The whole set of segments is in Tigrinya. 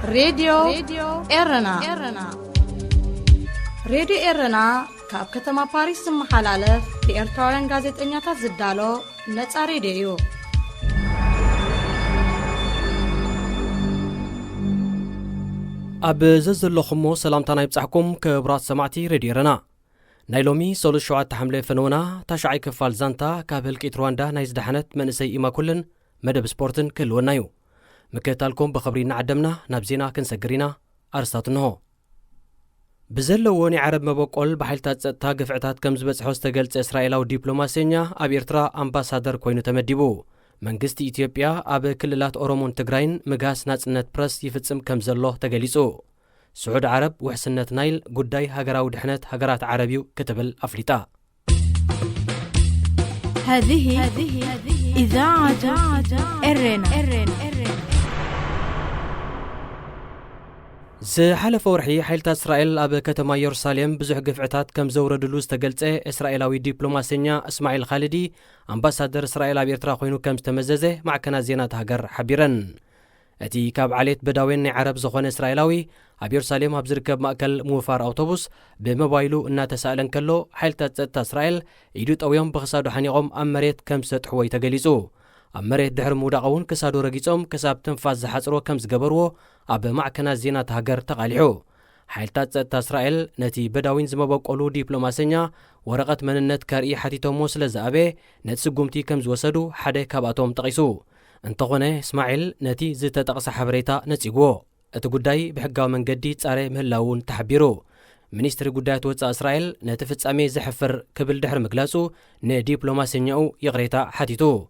راديو إرنا راديو إرنا كاب كتما باريس محلالف لإرتوران غازت إنياتا زدالو نتا راديو أب زلخمو سلامتنا يبصحكم كبرات سمعتي راديو إرنا نايلومي سولو شوعات حملة فنونا تشعي كفال زانتا كابل كيت رواندا نايز دحنت منسي إما كلن مدب سبورتن كلونايو مكتالكم بخبرينا عدمنا نابزينا كنسجرينا أرستاتنهو بزلوني عرب مبقول بحالتات تا قفعتات كمز بصحو استقلت إسرائيل ودبلوماسينيا أب إرترا أمباسادر كوينو تمديبو منغستي إثيوبيا أب كللات أورومون تግራይን مغاس ناصنت برس يفصم كمزلو تغليصو سعود عرب وحسنت نايل ጉዳይ هاغراو دحنت هاغرات عربيو كتبل أفليتا هذه إذاعة إرنا زحلف ورحي حيلتا إسرائيل أب كتما يروساليم بزح قفعتات كم زوردلو استقلت إسرائيلاوي دبلوماسينيا إسماعيل خالدي أمباسادر إسرائيل أب إرترا خوينو كم استمززه مع كنا زينات هاجر حبيرن أتي كاب عليت بداوين عرب زخون إسرائيلاوي أب يروساليم أبزركب مأكل موفار أوتوبوس بموبايلو إنها تسألن كله حيلتا إسرائيل يدوت أو يوم بخصادو حنيقوم أم مريت كم ستحوي تجلسو أم مريت دحر موداقون كسادو رقيصهم كساب تنفاز زحصرو كم زقبرو أب معكنا زينات هاجر تقاليحو حيلتات إسرائيل نتي بداوين زمبقولو دبلوماسينيا ورقة مننت كاري حتيتومو سلازابي نتسقمتي كم زوسدو حدا كاباتوم تقيسو انتقونه إسماعيل نتي زيتا تقص حبريتا نتيقو اتقوداي بحقاو من قدي تساري مهلاون تحبيرو منيستر قدايت وطا إسرائيل نتفتس أمي زحفر كبل دحر مقلاسو ندبلوماسينيو يغريتا حتيتو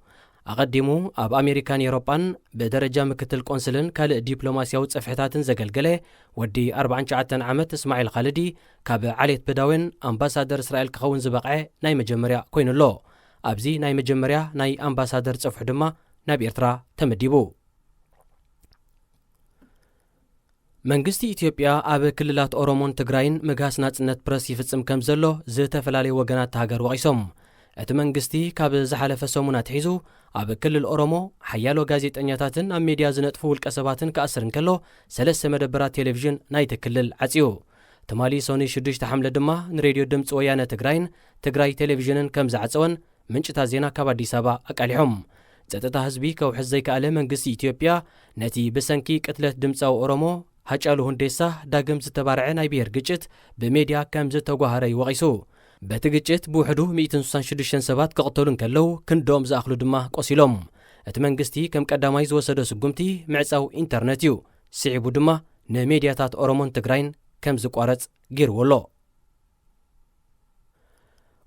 أقدمو أب أمريكان يوروبان بدرجة مكتل قنصلن كال دبلوماسياو صفحتاتن زغلغله ودي 49 عامت اسماعيل خالدي كاب عليت بداوين أمباسادر إسرائيل كخون زبقعه ناي مجمريا كوينلو أبزي ناي مجمريا ناي أمباسادر صفح دما ناب إرترا تمديبو منغستي إثيوبيا أب كللات أورومون تግራይን مغاس ناصنت برس يفصم كم زلو زتفلالي وغنات هاجر وقيسوم እቲ መንግስቲ ካብ ዝሓለፈ ሰሙናት ሒዙ ኣብ ክልል ኦሮሞ ሓያሎ ጋዜጠኛታትን ኣብ ሚድያ ዝነጥፉ ውልቀ ሰባትን ከኣስር እንከሎ ሰለስተ መደበራት ቴሌቪዥን ናይቲ ክልል ዓፅዩ ትማሊ ሶኒ 6 ሐምለ ድማ ንሬድዮ ድምፂ ወያነ ትግራይን ትግራይ ቴሌቪዥንን ከም ዝዓፀወን ምንጭታት ዜና ካብ ኣዲስ ኣበባ ኣቃሊሖም ፀጥታ ህዝቢ ከውሕዝ ዘይከኣለ መንግስቲ ኢትዮጵያ ነቲ ብሰንኪ ቅትለት ድምፃዊ ኦሮሞ ሃጫሉ ሁንዴሳ ዳግም ዝተባርዐ ናይ ብሔር ግጭት ብሜድያ ከም ዝተጓሃረ ይወቂሱ በቲ ግጭት ብውሕዱ 166 ሰባት ክቕተሉን ከለው ክንዶም ዝኣኽሉ ድማ ቆሲሎም እቲ መንግስቲ ከም ቀዳማይ ዝወሰዶ ስጉምቲ ምዕፃው ኢንተርኔት እዩ ስዒቡ ድማ ንሜድያታት ኦሮሞን ትግራይን ከም ዝቋረፅ ገይርዎሎ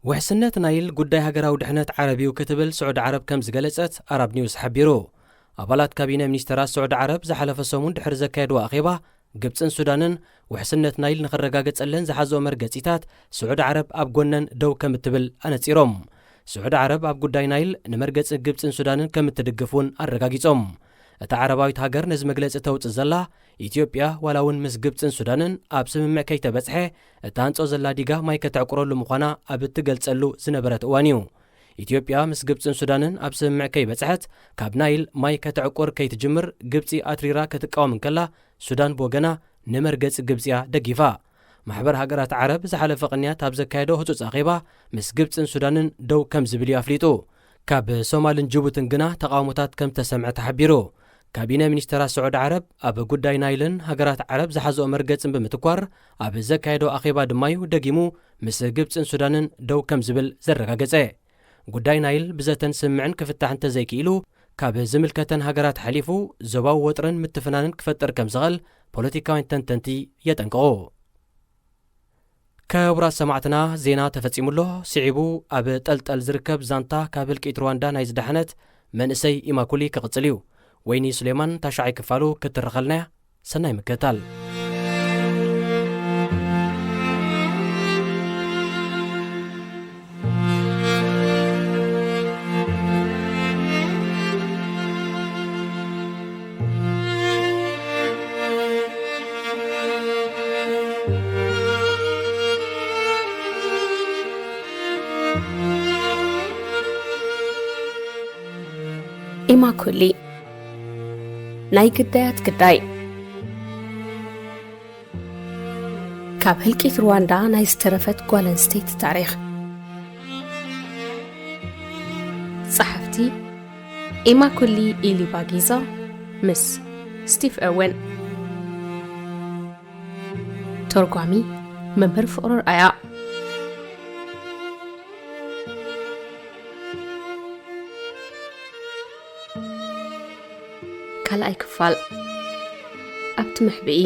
ውሕስነት ናይል ጉዳይ ሃገራዊ ድሕነት ዓረቢዩ ክትብል ስዑድ ዓረብ ከም ዝገለጸት ኣራብ ኒውስ ሓቢሩ ኣባላት ካቢነ ሚኒስተራት ስዑድ ዓረብ ዝሓለፈ ሰሙን ድሕሪ ዘካየድዎ ኣኼባ ግብፅን ሱዳንን ውሕስነት ናይል ንኽረጋገጸለን ዝሓዘኦ መርገፂታት ስዑድ ዓረብ ኣብ ጎነን ደው ከም እትብል ኣነፂሮም ስዑድ ዓረብ ኣብ ጉዳይ ናይል ንመርገፂ ግብፅን ሱዳንን ከም እትድግፉን ኣረጋጊጾም እታ ዓረባዊት ሃገር ነዚ መግለፂ ተውፅእ ዘላ ኢትዮጵያ ዋላ እውን ምስ ግብፅን ሱዳንን ኣብ ስምምዕ ከይተበፅሐ እታ ሃንፆ ዘላ ዲጋ ማይ ከተዕቁረሉ ምዃና ኣብ እትገልጸሉ ዝነበረት እዋን እዩ ኢትዮጵያ ምስ ግብፅን ሱዳንን ኣብ ስምምዕ ከይበፅሐት ካብ ናይል ማይ ከተዕቁር ከይትጅምር ግብፂ ኣትሪራ ክትቃወም እንከላ ሱዳን ብወገና ንመርገፂ ግብፅያ ደጊፋ ማሕበር ሃገራት ዓረብ ዝሓለፈ ቅንያት ኣብ ዘካየዶ ህፁፅ ኣኼባ ምስ ግብፅን ሱዳንን ደው ከም ዝብል እዩ ኣፍሊጡ ካብ ሶማልን ጅቡትን ግና ተቃውሞታት ከም ተሰምዐ ተሓቢሩ ካቢነ ሚኒስተራት ስዑድ ዓረብ ኣብ ጉዳይ ናይልን ሃገራት ዓረብ ዝሓዘኦ መርገፅን ብምትኳር ኣብ ዘካየዶ ኣኼባ ድማዩ ደጊሙ ምስ ግብፅን ሱዳንን ደው ከም ዝብል ዘረጋገፀ ጉዳይ ናይል ብዘተን ስምዕን ክፍታሕ እንተዘይክኢሉ ካብ ዝምልከተን ሃገራት ሓሊፉ ዞባዊ ወጥርን ምትፍናንን ክፈጥር ከም ዝኽእል ፖለቲካውያን ተንተንቲ የጠንቅቑ ክቡራት ሰማዕትና ዜና ተፈጺሙሎ ስዒቡ ኣብ ጠልጠል ዝርከብ ዛንታ ካብ እልቂት ሩዋንዳ ናይ ዝዳሕነት መንእሰይ ኢማኩሊ ክቕፅል እዩ ወይኒ ሱሌማን ታሻዓይ ክፋሉ ክትረኸልና ሰናይ ምክትታል ኢማኩሊ ናይ ግዳያት ግዳይ ካብ ህልቂት ሩዋንዳ ናይ ዝተረፈት ጓል ኣንስተይቲ ታሪኽ ጸሓፍቲ ኢማኩሊ ኢሊባጊዛ ምስ ስቲቭ ኤርዌን ተርጓሚ መምህር ፍቅሪ ኣያ ካልኣይ ክፋል ኣብቲ ምሕብኢ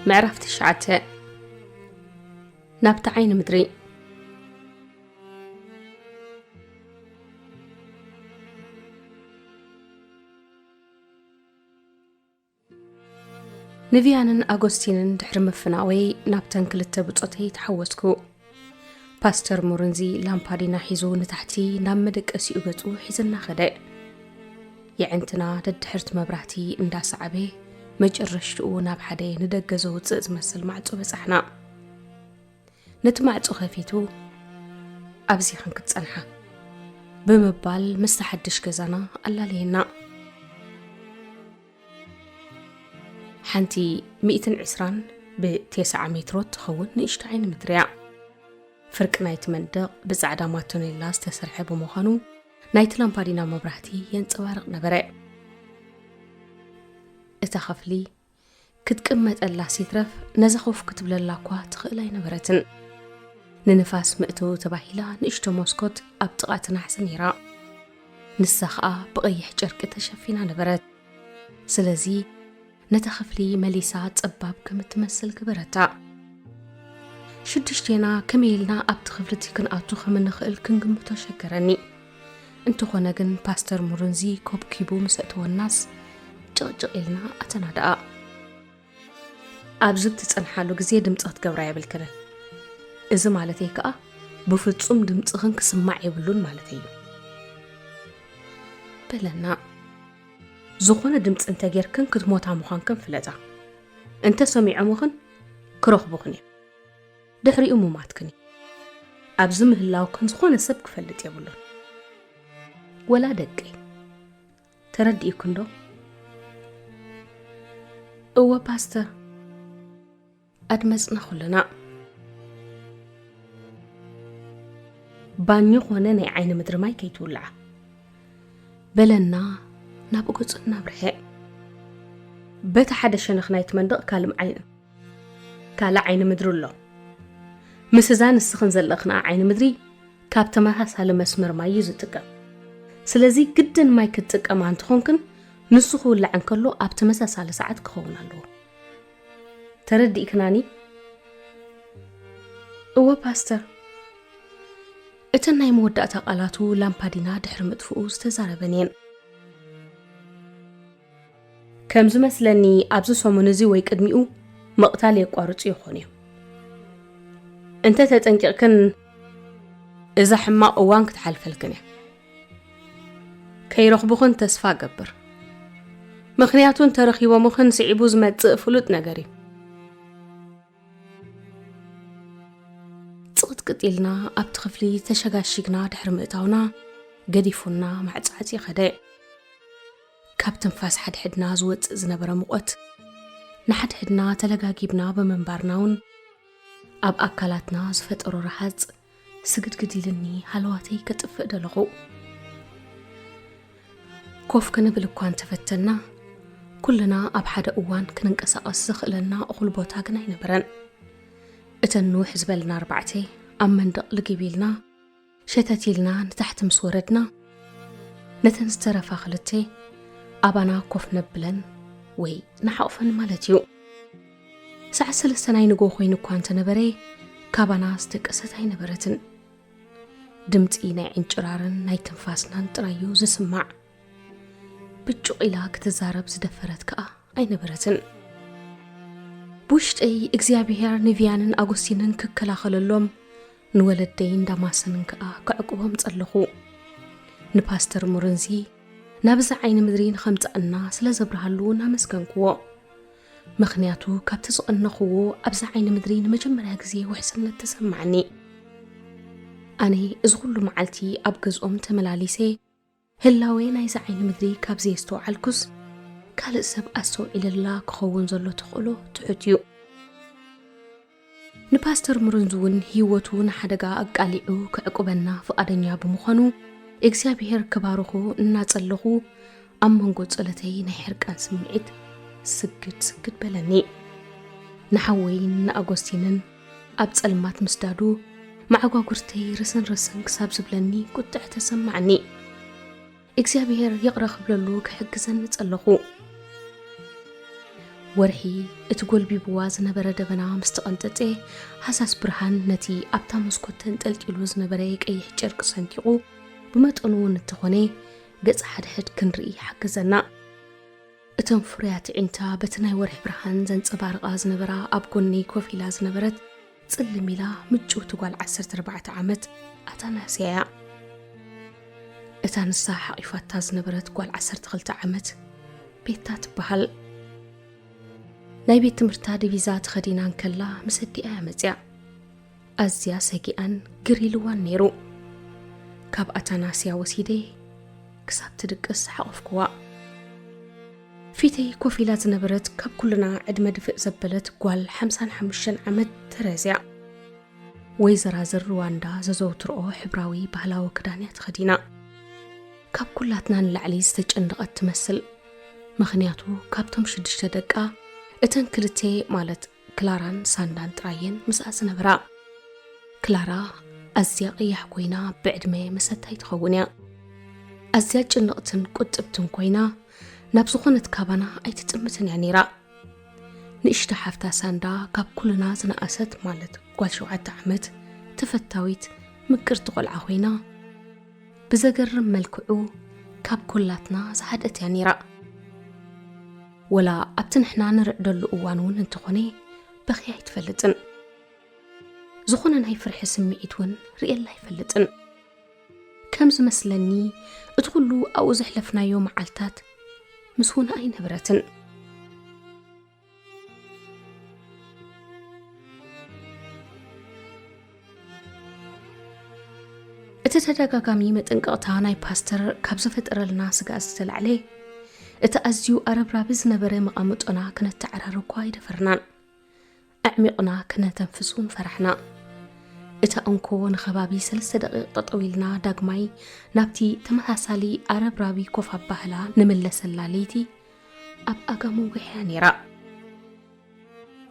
معرفت شعته نابت عين مدري نفيانن أغوستينن دحر مفناوي نابتن كلته بصوتي تحوسكو باستر مورنزي لامبادينا حيزو نتحتي نامدك أسيو بصو حيزنا خدأ يعنتنا ددحرت مبراتي اندا صعبي مجرشتو ناب حدي ندقزو تزز مسل معصو بصحنا نتمعصو خفيتو أبزي خنك تصنحا بمبال مستحدش كزانا ألا لينا حنتي 120 ب9 متر تخون نشت عين مدريع فرق نايت مندق بزعدا ماتونيلا استسرح بمخانو نايت لامبادينا مبراتي ينصوارق نبره اتخفلي كتقمت الله سيترف نزخوف كتب للاكوا تخيلاي نبرتن ننفاس مئتو تباهيلا نشتو موسكوت ابطقاتنا حسن يرا نسخا بقيح جرق تشفينا نبرت سلازي نتخفلي مليسا تصباب كمتمثل كبرتا شدشتينا كميلنا ابتخفلتي كنقاتو خمن نخيل كنقمتو شكراني انتو خوناقن باستر مورنزي كوب كيبو مسأتو الناس جغجغ إلنا أتنادأ أبزب تتصنحالو غزي دمصات قبرا يبلكنا إذا مالتي كأ بفتصم دمصخن كسمع يبلون مالتي بلنا زخونة دمص انت غيركن كتموت عموخان كن فلتا انت سميع عموخن كروخ بوخني دحري أموماتكني أبزم هلاو كن زخونة سبك فلت يبلون ولا دقي تردي كندو هو باستر أدمسنا خلنا بانيو خونا ناي عين مدر ماي كيتولع بلنا نابقصنا برحق بيت حدا شنخ نايت مندق كالم عين كالا عين مدر الله مسزان السخن زلقنا عين مدري كابتما هسال مسمر ماي يزتقى سلازي جدن ماي كتقى ما انتخونكن نسخو لعن كله ابتمساسال ساعات كخونالو تردي كناني هو باستر اتناي موداتا قالاتو لامبادينا دحر مطفؤ استزاربنين كمز مسلني ابزو سومونزي وي قدميو مقتال يقارص يخوني انت تطنقكن اذا حما اوان كتحلفلكني كيرخبخن تسفا قبر مخنياتون ترخيبو مخن سعيبو زمتص فلوت نغري صوت قتيلنا ابتخفلي تشغاشيغنا دحر مئتاونا قديفونا معصعصي خدي كابتن فاس حد حدنا زوت زنبره مقوت نحد حدنا تلغاغيبنا بمنبارناون اب اكلاتنا زفطرو رحص سغدغديلني حلواتي كطفق دلخو كوف كنبل اكوان تفتنا كلنا اب حدا اوان كننقساقس زخلنا اخل بوتا غنا ينبرن اتنو حزبلنا اربعتي ام مندق لقبيلنا شتاتيلنا نتحت مسوردنا نتنسترفا خلتي ابانا كوف نبلن وي نحوفن مالتيو ساعة سلسناي نغو خوين اكوان تنبري كابانا استقستاي نبرتن دمتي ناي انجرارن ناي تنفاسنا نطرايو زسمع بجوقيلا كتزارب زدفرت كأ أي نبرتن بوشتي اكزيابيهر نيفيانن أغوستينن ككلاخللوم نولدين داماسنن كأ كعقوبهم تصلخو نباستر مورنزي نابزع عين مدرين خمطأنا سلا زبرهالو نامسكنكو مخنياتو كابتزقنا خو أبزع عين مدرين مجمرها غزي وحسن تسمعني أني ازغلو معلتي أبقز تملاليسي هلاوي نايز عين مدري كابزي يستوعلكس كال سب أسوء إلى الله كخون زلو تخلو تحتيو نباستر مرنزون هيوتون حدقا أقاليعو كعقوبنا فقادنيا بمخانو إكسيابيهر كبارخو ناتسلخو أمانقو تسألتي نحرق أن سمعيد سجد بلاني نحوين نأغوستينن أبتسألمات مستادو مع قاقرتي رسن كساب زبلاني كنت احتسمعني إكسيابيهر يقرأ خبللو كحقزن نتسألخو ورحي اتقول بيبواز نبرا دبنا مستقنطتي حساس برهان نتي ابتا مسكوتن تلتلوز نبريك اي حجرق سنتيقو بمطنو نتخوني قص حد كنري حقزنا اتم فريات انتا بتناي ورح برهان زنصبارق زنبرا ابكوني كوفيلا زنبرت صلميلا مجو تقال 14 عامت اتاناسيا اتانسا حقيفات زنبرت قال 12 عامت بيتات بحال ናይ ቤት ትምህርታ ዲቪዛ ተኸዲናን ከላ መስዲኣ መጽያ ኣዝያ ሰጊኣን ግሪልዋን ነይሩ ካብ ኣታናስያ ወሲደ ክሳብ ትድቅስ ሓቆፍክዋ ፊተይ ኮፊላ ዝነበረት ካብ ኩልና ዕድመ ድፍእ ዘበለት ጓል 55 ዓመት ተረዝያ ወይዘራ ዝርዋንዳ ዘዘውትርኦ ሕብራዊ ባህላዊ ክዳንያ ተኸዲና ካብ ኩላትና ንላዕሊ ዝተጨንቀት ትመስል ምኽንያቱ ካብቶም 6 ደቃ እተን ክልቴ ማለት ክላራን ሳንዳን ጥራየን ምስኣስ ነበራ ክላራ ኣዝያ ቅያሕ ኮይና ብዕድመ መሰታይ ትኸውን እያ ኣዝያ ጭንቕትን ቁጥብትን ኮይና ናብ ዝኾነት ካባና ኣይትጥምትን እያ ነይራ ንእሽተ ሓፍታ ሳንዳ ካብ ኩልና ዝነኣሰት ማለት ጓል 7 ዓመት ተፈታዊት ምቅርቲ ቆልዓ ኮይና ብዘገርም መልክዑ ካብ ኩላትና ዝሓደት እያ ነይራ ولا أبتنحنا نردل أوانون انتخوني بخي يتفلتن زخونا نهي فرح سمعيتون رئي الله يفلتن كم زمسلني ادخلوا أو زحلفنا يوم عالتات مسهونا أي نبرتن اتتدقاقامي متنقاطها ناي باستر كابزفت أرلنا سقاز عليه اتأزيو أربراب زنبري مقامتنا كانت تعرارو كوايد فرنان أعمقنا كنا تنفسون فرحنا اتأنكو نخبابي 3 دقيقة طويلنا داقماي نابتي تمثاسالي أربرابي كوفا بهلا نملس اللاليتي أب أقامو وحياني را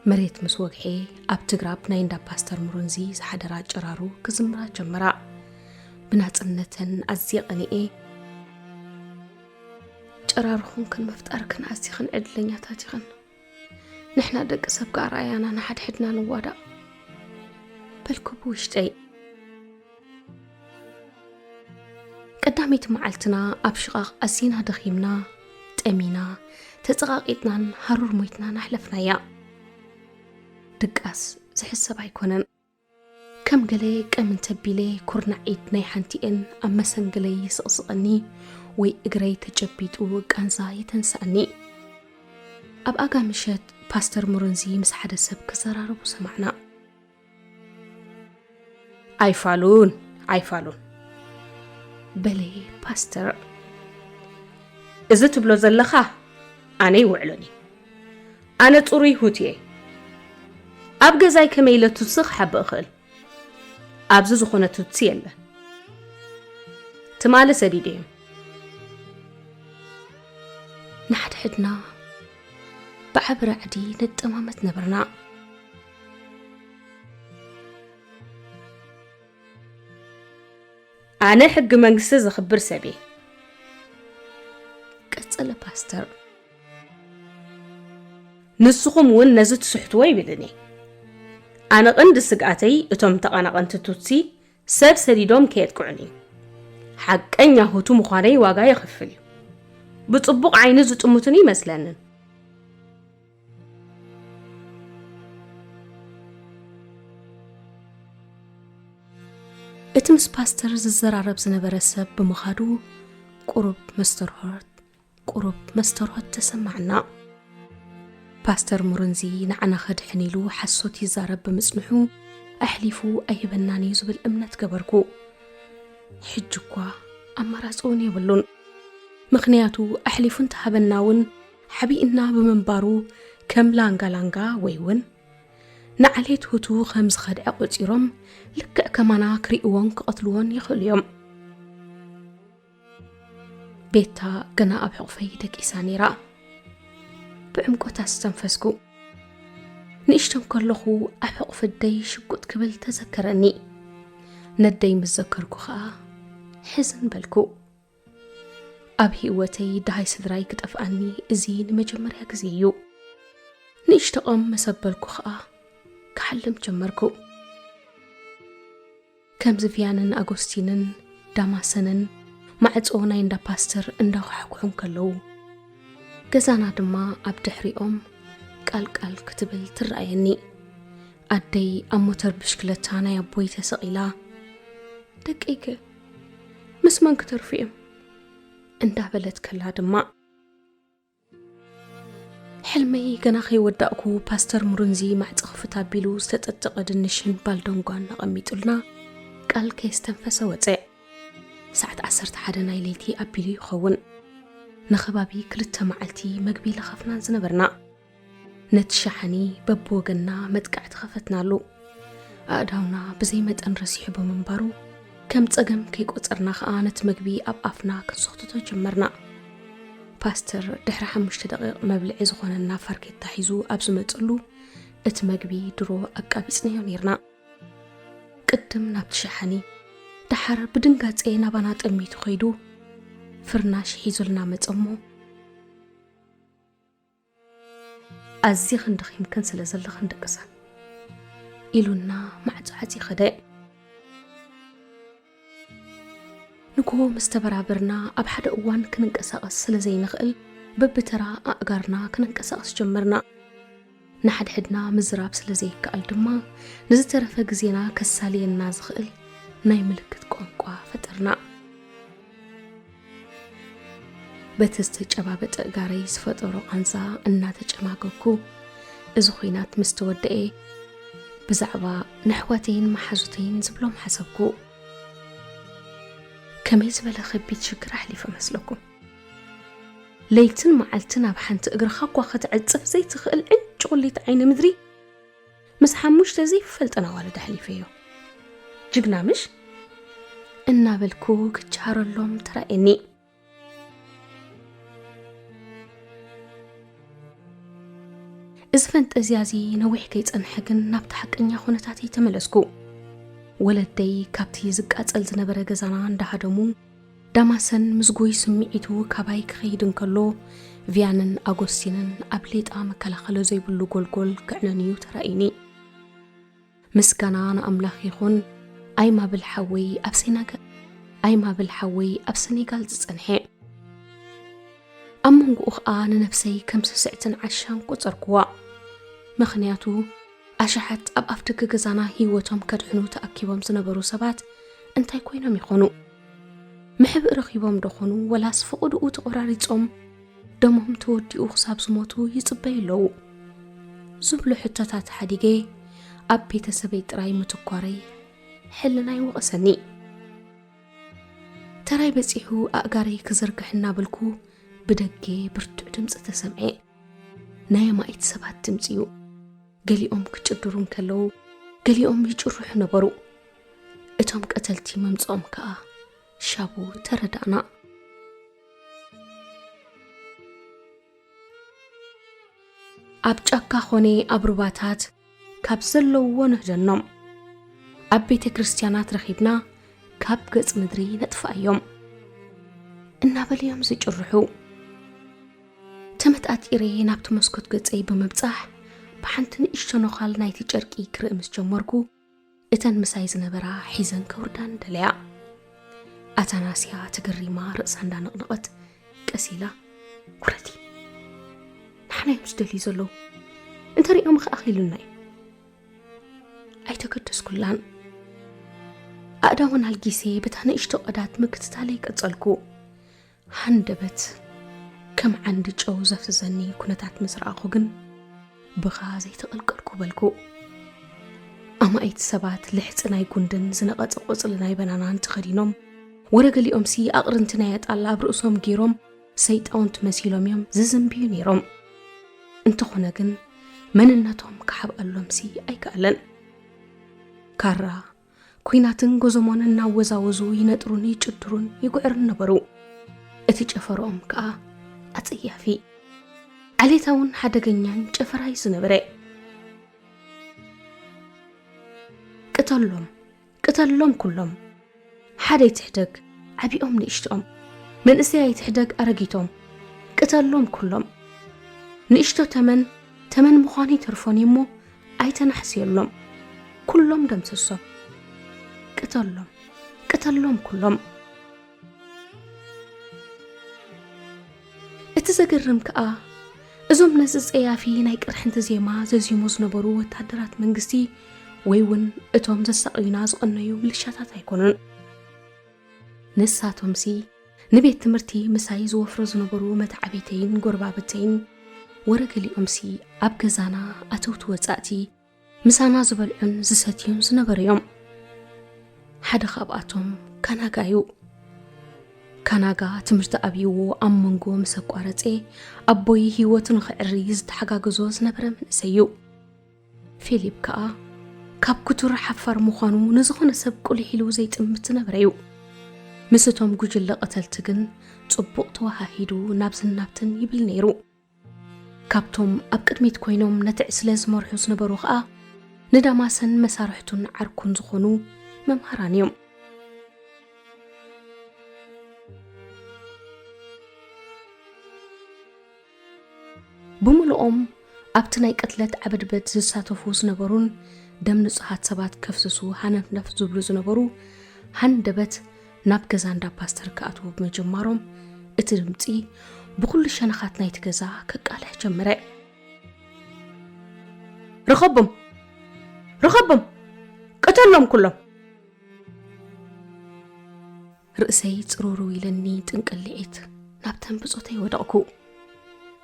مريت مسوقحي أب تقراب نايندا باستر مرونزي زحدرا جرارو كزمرا جمرا بنات النتن أزيقني إيه قرارهم كن مفتار كن أسيخن عدلنيا تاتيخن نحنا دق سبق رأيانا نحد حدنا نوادا بالكبوشتي قداميت معلتنا أبشقاق أسينا دخيمنا تأمينا تتغاقيتنا هرور مويتنا نحلفنا يا دقاس زحسب هيكونن كم قلي كم تبيلي كورنا عيدنا حنتين أما سنقلي سقسقني وي اقري تجبيتو كانزا يتنسأني أبقى مشيت باستر مرنزي مسحد السب كزراربو سمعنا عيفالون بلي باستر إذا تبلو زلخا أنا يوعلني أنا توري هوتي أبقى زي كميلة تسخ حب أخل أبزو زخونة تتسيل تمال سديدين نحد حدنا بعبر عدي نتمامت نبرنا أنا حق منقسز أخبر سبي قصل باستر نسخم ون نزت سحتوي بلني أنا قند سقعتي اتم تقانا قنت توتسي سب سديدوم كيت كعني حق أن يهوتو مخاني واقا يخفلي بتصبق عين زت أمتني مثلاً اتمس باستر زرارب زنبر السب بمخادو قرب مسترهات تسمعنا باستر مرنزي نعنا خد حنيلو حسوت يزارب بمسمحو أحلفو أيبناني زبل أمنت قبركو حجكوا أما راسوني بلون مخنياتو أحلفون تهبناون حبيئنا بمنبارو كم لانغا ويون نعليت هوتو خمس خدع قصيرم لك كمانا كريئوان كقتلوان يخليهم بيتا قنا أبحق فايدك إسانيرا بعمقوتا استنفسكو نشتم كلخو أبحق فدي شقوت قبل تذكرني ندي متذكركو خا حزن بالكو أبهي وتي دهي سدراي كتفقني إزين مجمريا كزيو نشتقم مسبلكو خا كحلم جمركو كم زفيانن أغوستينن داماسنن معتصونا يندا باستر اندا حقوهم كلو ገዛና ድማ ኣብ ድሕሪኦም ቃልቃል ክትብል ትረኣየኒ ኣደይ ኣብ ሞተር ብሽክለታ ናይ ኣቦይ ተሰቂላ ደቂቅ ምስ መን ክትርፊ እዮም እንዳበለት ከላ ድማ ሕልመይ ገና ከይወዳእኩ ፓስተር ሙሩንዚ ማዕጽ ክፍታ ቢሉ ዝተጠጠቀ ድንሽን ባልዶንጓን ነቐሚጡልና ቃል ከይስተንፈሰ ወፀ ሰዓት 11 ናይ ለይቲ ኣቢሉ ይኸውን نخبابي كلتا معلتي مقبي لخفنا زنبرنا نتشحني ببوغنا متقعد خفتنا له أقداونا بزي متأن رسيح بمنبارو كم تقم كيك وطرنا خانت مقبي أبقفنا كنسوختو جمرنا باستر دحر 5 دقيق مبلعي زخوننا فركت تحيزو أبزمتقلو ات مقبي درو أقابيسنيو نيرنا قدم نابتشحني دحر بدنقات اينا بانات أميتو خيدو فرناش حيزولنا متأمو أزي خندق يمكن سلازل خندق أسان إلونا مع تعاتي خداء نكو مستبرابرنا أبحد أوان كننقساقس سلازي نخقل ببترا أقارنا كننقساقس جمرنا نحد حدنا مزراب سلازي كأل دما نزترفا قزينا كسالي الناز خقل ناي ملكت قوانقوا فترنا بتستجابت غاري سفطرو عنزا إنا تجمعكو إذا خينات مستودئي بزعبا نحوتين محازوتين زبلوم حسبكو كميز بلا خبيت شكر أحلي فمسلكو ليتن معلتنا بحنت إقرخاك واخد عدصف زي تخقل عنج قليت عين مدري مسحا مش تزيف فلت أنا والد أحلي فيو جقنا مش إنا بالكو كتشهر اللوم ترأيني إزفنت أزيازي نويح كيت أنحقن نابت حقنيا خونتاتي تملسكو ولدي كابتي زقات ألزنبرا غزانا اندهادمو داماسن مزقوي سميعيتو كابايك خيدن كلو فيانن أغوستينن أبليت آمكالا خلو زي بلو قول كعنانيو ترأيني مسكانا أملاخي خون أيما بالحوي أبسنيقال تسنحي أمونغ أخآن نفسي كم سسعتن عشان قطركوا مخنياتو أشحت أب أفتك غزانا هيوتهم كدحنو تأكيبهم زنبرو سبات انتاي كوينهم يخونو محب رخيبهم دخونو ولا سفقدو تقراريتهم دمهم توديو خساب زموتو يصبي لو زبلو حتتات حديقي أب بيتسبيت راي متقواري حلنا يوغسني تراي بسيحو أقاري كزرقحنا بالكو بدقي برتع دمص تسمعي نايا ما يتسبات تمصيو قليهم كتشدرون كلو قليهم يجرح نبرو اتهم قتلتي ممصوم كا شابو تردانا أبجاكا خوني أبروباتات كابزلو ونهجنم أبيت كريستيانات رخيبنا كاب قص مدري نتفايوم إنا باليوم زيجرحو تمت أتيري نابتو مسكوت قصي بمبصح بحنتن إشتنوخال نايتي جرقي كرمس جمركو إتن مسايز نبرا حيزن كوردان دليا أتناسيا تقريما رأسان دانقنقت كسيلا كورتي نحنا يمسدلي زلو انت ريقم أخيلنا أي تقدس كلان أقداون هالجيسي بتهنا إشتوقدات مكتتالي كتسالكو هندبت كم عندي جوزة في زني كنتات مسرعة جن بغازي تقلقلكو بالكو أما أيت سبات لحت أنا يكوندن زنقات قصل ناي بنانان تخدينهم ورجلي أمسي أقرنتنايات الله برؤسهم جيرهم ሰይጣውንት መሲሎም እዮም ዝዝንብዩ ነይሮም እንተኾነ ግን መንነቶም ክሓብአሎምሲ ኣይከኣለን ካራ ኩናትን ጎዘሞንን እናወዛወዙ ይነጥሩን ይጭድሩን ይጉዕሩን ነበሩ እቲ ጨፈሮኦም ከዓ ኣጸያፊ ዓሌታውን ሓደገኛን ጨፈራይ ዝነበረ ቅተሎም ኩሎም ሓደ ይትሕደግ ዓቢኦም ንእሽቶኦም መንእሰይ ይትሕደግ ኣረጊቶም ቅተሎም ኩሎም ንእሽቶ ተመን ምዃኑ ይተርፎን እሞ ኣይተናሕስየሎም ኩሎም ደምሰሶም ቅተሎም ኩሎም እቲ ዘገርም ከዓ እዞም ነዚ ጸያፊ ናይ ቅርሕንቲ ዜማ ዘዚሙ ዝነበሩ ወታደራት መንግስቲ ወይ እውን እቶም ዘሳቂዩና ዝቐነዩ ምልሻታት ኣይኮኑን ንሳቶምሲ ንቤት ትምህርቲ ምሳይ ዝወፍሮ ዝነበሩ መትዓቤተይን ጎርባብተይን ወረገሊኦምሲ ኣብ ገዛና ኣተውቲ ወጻእቲ ምሳና ዝበልዑን ዝሰትዩን ዝነበሩ እዮም ሓደ ካብኣቶም ካናጋዩ ካናጋ ትምህርቲ ኣብይዎ ኣብ መንጎ ምስ ኣቋረፀ ኣቦይ ህይወትን ክዕሪ ዝተሓጋገዞ ዝነበረ መንእሰይ እዩ ፊሊፕ ከዓ ካብ ኩቱር ሓፋር ምዃኑ ንዝኾነ ሰብ ቁልሕ ኢሉ ዘይጥምት ዝነበረ እዩ ምስቶም ጉጅለ ቀተልቲ ግን ጽቡቕ ተዋሃሂዱ ናብ ዝናብትን ይብል ነይሩ ካብቶም ኣብ ቅድሚት ኮይኖም ነቲ ዕስለ ዝመርሑ ዝነበሩ ከዓ ንዳማሰን መሳርሕቱን ዓርኩን ዝኾኑ መምሃራን እዮም ብምልኦም ኣብቲ ናይ ቅትለት ዓበድበት ዝሳተፉ ዝነበሩን ደም ንጹሃት ሰባት ከፍስሱ ሃነፍነፍ ዝብሉ ዝነበሩ ሃንደበት ናብ ገዛ እንዳ ፓስተር ከኣትዉ ብምጅማሮም እቲ ድምፂ ብኩሉ ሸነኻት ናይቲ ገዛ ከቃልሕ ጀመረ ረኸቦም ቅተሎም ኩሎም ርእሰይ ጽሩሩ ኢለኒ ጥንቅልዒት ናብተን ብጾተይ ወደቕኩ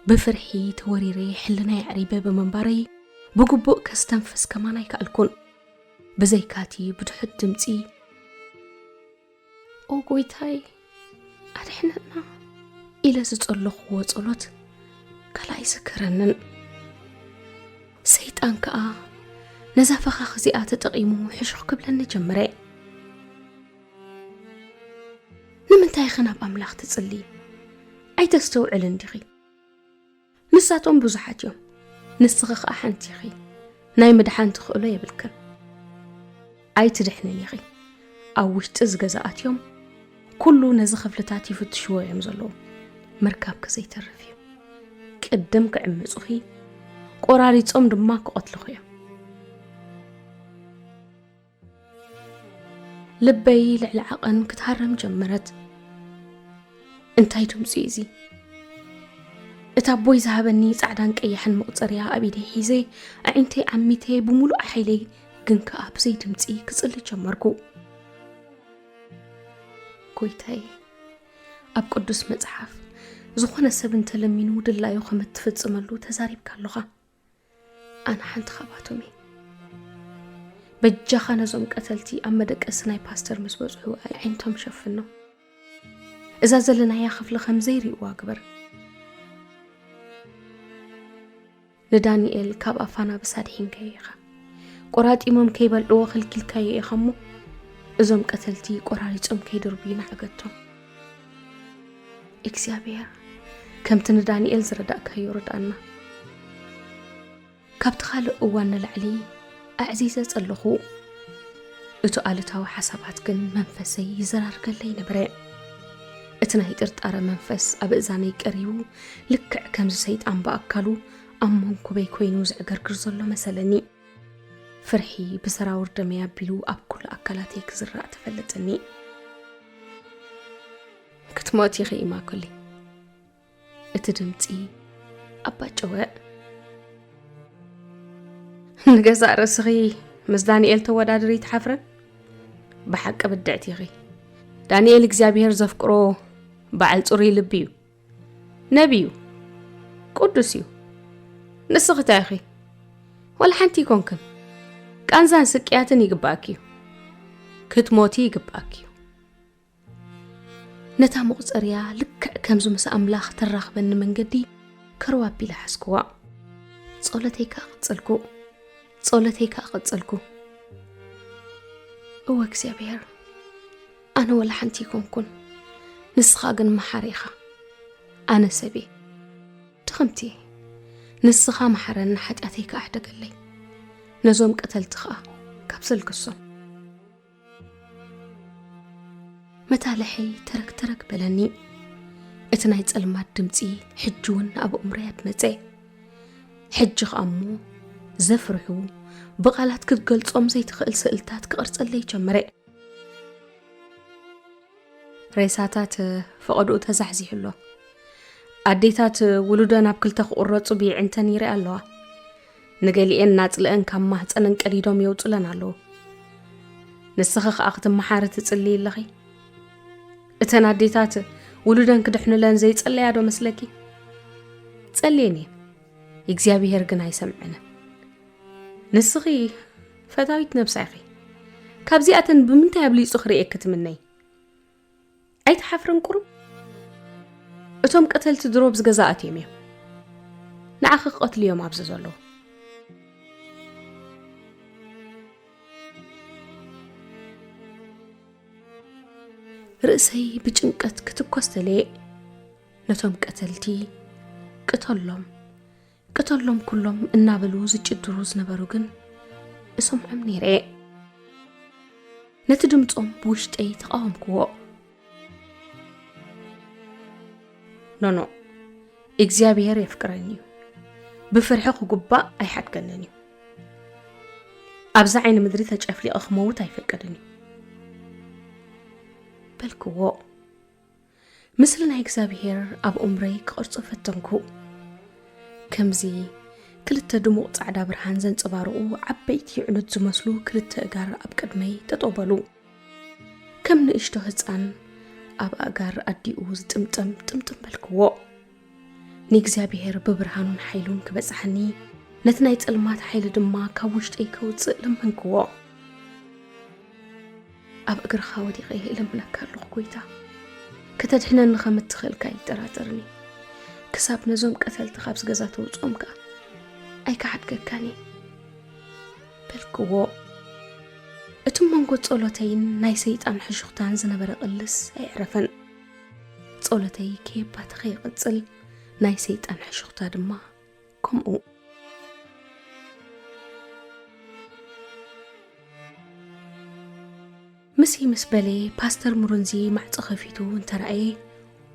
ብፍርሒ ተወሪረ ሕልናይ ዕሪበ በመንባረይ ብግቡእ ከስተንፈስ ከማን ኣይከኣልኩን ብዘይካቲ ብድሕት ድምፂ ኦ ጎይታይ ኣድሕነና ኢለ ዝጸለኽዎ ጸሎት ከላይ ዝክረንን ሰይጣን ከዓ ነዛ ፈኻኽ እዚኣ ተጠቒሙ ሕሹኽ ክብለኒ ጀመረ ንምንታይ ኸ ናብ ኣምላኽ ትጽሊ ኣይተስተውዕልን ዲኺ ንሳቶም ብዙሓት እዮም ንስኺ ከዓ ሓንቲ ኢኺ ናይ ምድሓን ትኽእሎ የብልክን ኣይትድሕንን ኢኺ ኣብ ውሽጢ ዝገዛኣትዮም ኩሉ ነዚ ክፍልታት ይፍትሽዎ እዮም ዘለዉ መርካብ ከዘይተርፍ እዩ ቅድም ክዕምፁኺ ቆራሪፆም ድማ ክቐትልኹ እዮም ልበይ ልዕሊ ዓቐን ክትሃረም ጀመረት እንታይ ድምፂ እዚ እታ ቦይ ዝሃበኒ ጻዕዳን ቀይሕን መቁፀርያ ኣብ ኢደይ ሒዘ ኣዒንተይ ዓሚተ ብምሉእ ሓይለይ ግን ከዓ ብዘይ ድምፂ ክጽሊ ጀመርኩ ጎይታይ ኣብ ቅዱስ መጽሓፍ ዝኾነ ሰብ እንተለሚኑ ድላዩ ከም እትፍጽመሉ ተዛሪብካ ኣለኻ ኣነ ሓንቲ ካብኣቶም እየ በጃኻ ነዞም ቀተልቲ ኣብ መደቀሲ ናይ ፓስተር ምስ በጽሑ ዓይንቶም ሸፍኖ እዛ ዘለናያ ክፍሊ ከም ዘይርእዋ ግበር ንዳንኤል ካብ ኣፋና ብሳድሒንካዮ ኢኻ ቆራጢሞም ከይበልዕዎ ክልኪልካዮ ኢኻ እሞ እዞም ቀተልቲ ቆራሪፆም ከይድርብዩ ንዕገቶም እግዚኣብሔር ከምቲ ንዳንኤል ዝረዳእካዮ ርዳእና ካብቲ ካልእ እዋን ንላዕሊ ኣዕዚዘ ጸለኹ እቲ ኣሉታዊ ሓሳባት ግን መንፈሰይ ይዘራርገለይ ነበረ እቲ ናይ ጥርጣረ መንፈስ ኣብ እዛነይ ቀሪቡ ልክዕ ከምዚ ሰይጣን በኣካሉ ኣብ መንኩበይ ኮይኑ ዝዕገርግር ዘሎ መሰለኒ ፍርሒ ብሰራውር ደመይ ኣቢሉ ኣብ ኩሉ ኣካላተይ ክዝራእ ተፈለጠኒ ክትሞት ኢኺ ኢማኮሊ እቲ ድምፂ ኣባጨወ ንገዛእ ርእስኺ ምስ ዳንኤል ተወዳድሪ ይትሓፍረን ብሓቂ ብድዕቲ ኢኺ ዳንኤል እግዚኣብሔር ዘፍቅሮ በዓል ጽሩይ ልቢ እዩ ነቢዩ ቅዱስ እዩ ንስኺ እንታይ ኢኺ ወላ ሓንቲ ይኮንክን ቃንዛን ስቅያትን ይግባእክ እዩ ክትሞቲ ይግባእክ እዩ ነታ መቁፀርያ ልክዕ كمزو مس أملاخ تراخبن من قدي كرواب بلا حسكوا صولتيك أقتصلكو هو እግዚአብሔር أنا ولا حنتيكم كن نسخاقن محاريخة أنا سبي تخمتي نسخا محرن حاجاتيك أحدق لي نزوم قتلتخا كبسل قصة متى لحي ترك بلني اتناي تسلمات دمتي حجون أبو أمريات متي حجخ أمو زفرحو بقالات كتقلت أم زي تخيل سئلتات كقرص اللي جمري ريساتات فقدو تزحزيح الله أديتات ولودنا بكل تخورت بي عنتني رأى الله نقالي إن ناتلقن كم ما تسألن قريدهم يوتلن الله نسخخ أخدم محارة تسألي اللغي اتنا أديتات ولودن كدحن لن زي تسألي عدو مسلكي تسأليني يكزيابي هرقنا يسمعنا نسخي فتاويت نبساخي كابزيئة بمنتهى بلي سخري اكت مني أيت حفرن قرب اتوم قتلت دروبز جزاءت يمي نعخ قتل يوم عبزز الله رأسي بجنقت كتكوستلي نتوم قتلتي قتلهم كلهم النابلو زج الدروز نبروغن اسم عمني رأي نتدمتهم بوشت اي تقاهم كوا نو እግዚአብሔር يفكرني بفرحه قبا اي حد كنني ابز عين مدري تجفلي اخموت ايفقدني بلكو مثلنا እግዚአብሔር اب عمري قرص فتنكو كمزي كلتا دموع صعدا برهان زنصبارو عبيتي عنت زمسلو كلتا اغار اب قدمي تطوبلو كم نشتو هصان اب اغار اديو زطمطم بلكو ني እግዚአብሔር ببرهانون حيلون كبصحني نتناي صلمات حيل دما كاوشتي كوص لمنكو اب اغر خاودي قيه لمنكالو كويتا كتدحنا نخمت تخلك يتراترني كساب نزوم قتلت خابس غزاتو صومكا اي كحد كاني بلكو اتم منغو صلوتين ناي سيطان حشختان زنبر قلس ايعرفن صلوتي كيبا تخي قصل ناي سيطان حشختا دما كمو مسي مسبلي باستر مرونزي مع صخفيتو انترأي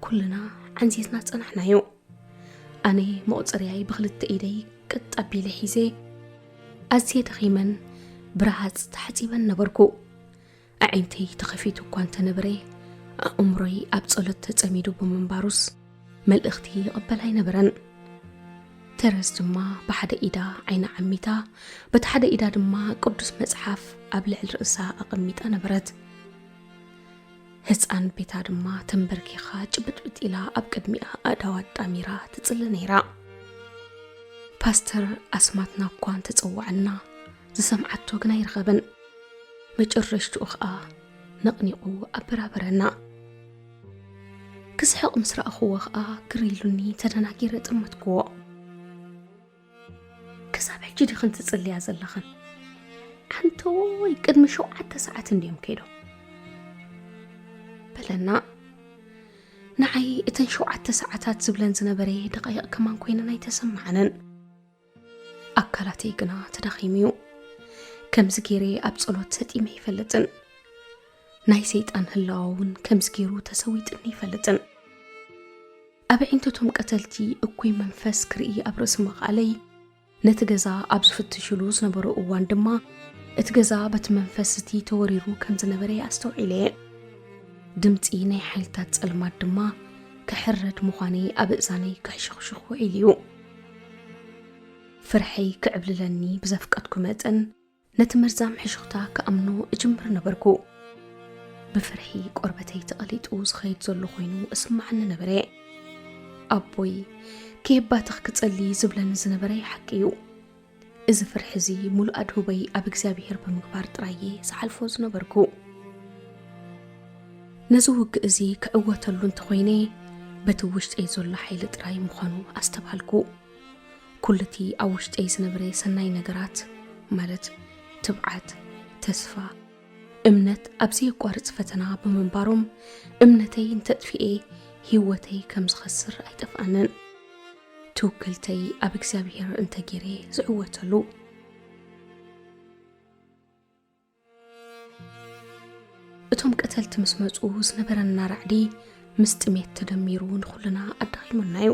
كلنا عنزيزنا تصنحنايو أنا مؤصرياي بخلت إيدي قد أبيلي حيزي أزي تخيمن برهات تحتيبن نبركو أعينتي تخفيتو كوانت نبري أمري أبصلت تسميدو بمنباروس ملأختي قبلاي نبرن ترس دما بحد إيدا عين عميتا بتحد إيدا دما قدس مصحف أبلع الرئسا أقميتا نبرت هسان بيتا دما تنبركيخا جبت إلا أبقدميها أدوات أميرا تتصل نيرا باستر أسماتنا كوان تتصوعنا زسمعتو غنا يرغبن مجرشتو أخا نقنقو أبرابرنا كسحق مسرا أخو أخا كريلوني تدناكير تمتكو كساب حجي خن تتصلي أزلخن عنتو يقدم شو عدة ساعات نديم كيدو بلنا نعي اتنشو عدة ساعات زبلن زنبري دقايق كمان كوينا ناي تسمعنن أكالاتي قنا تدخيميو كم زكيري أبصلوت ستي ما يفلتن ناي سيطان هلاون كم زكيرو تسويت اني فلتن أبعينتو توم قتلتي اكوي منفس كرئي أبرس مقالي نتجزا أبز فتشلوز نبرو اوان دما اتجزا بتمنفستي توريرو كم زنبري أستوعيلي دمتي ناي حيلتات المات دما كحرد مخاني أبئزاني كحشخشخ وعيليو فرحي كعبللني بزفقتكم متن نتمرزام حشختا كأمنو اجمبر نبركو بفرحي قربتي تقليت اوز خيط زلو خوينو اسمعنا نبري أبوي كيبا تخكتلي زبلن زنبري حكيو إذا فرحزي مول أدهوبي أبكزابير بمقبار ترايي سحالفوز نبركو نزوك إزي كأوة اللون تخويني بتوشتي زول حيل تراي مخانو استبالكو كلتي أوشتي سنبري سناي نجرات مالت تبعت تسفى امنت أبزي قارت فتنا بمنبارم امنتي تطفئي هيوتي كم زخسر أيتفأنن توكلتي أب እግዚአብሔር انت جيري زعوتلو እቶም ቀተልቲ ምስ መጹ ዝነበረና ራዕዲ ምስ ጥሜት ተደሚሩ ንኹልና ኣዳኺሙናዩ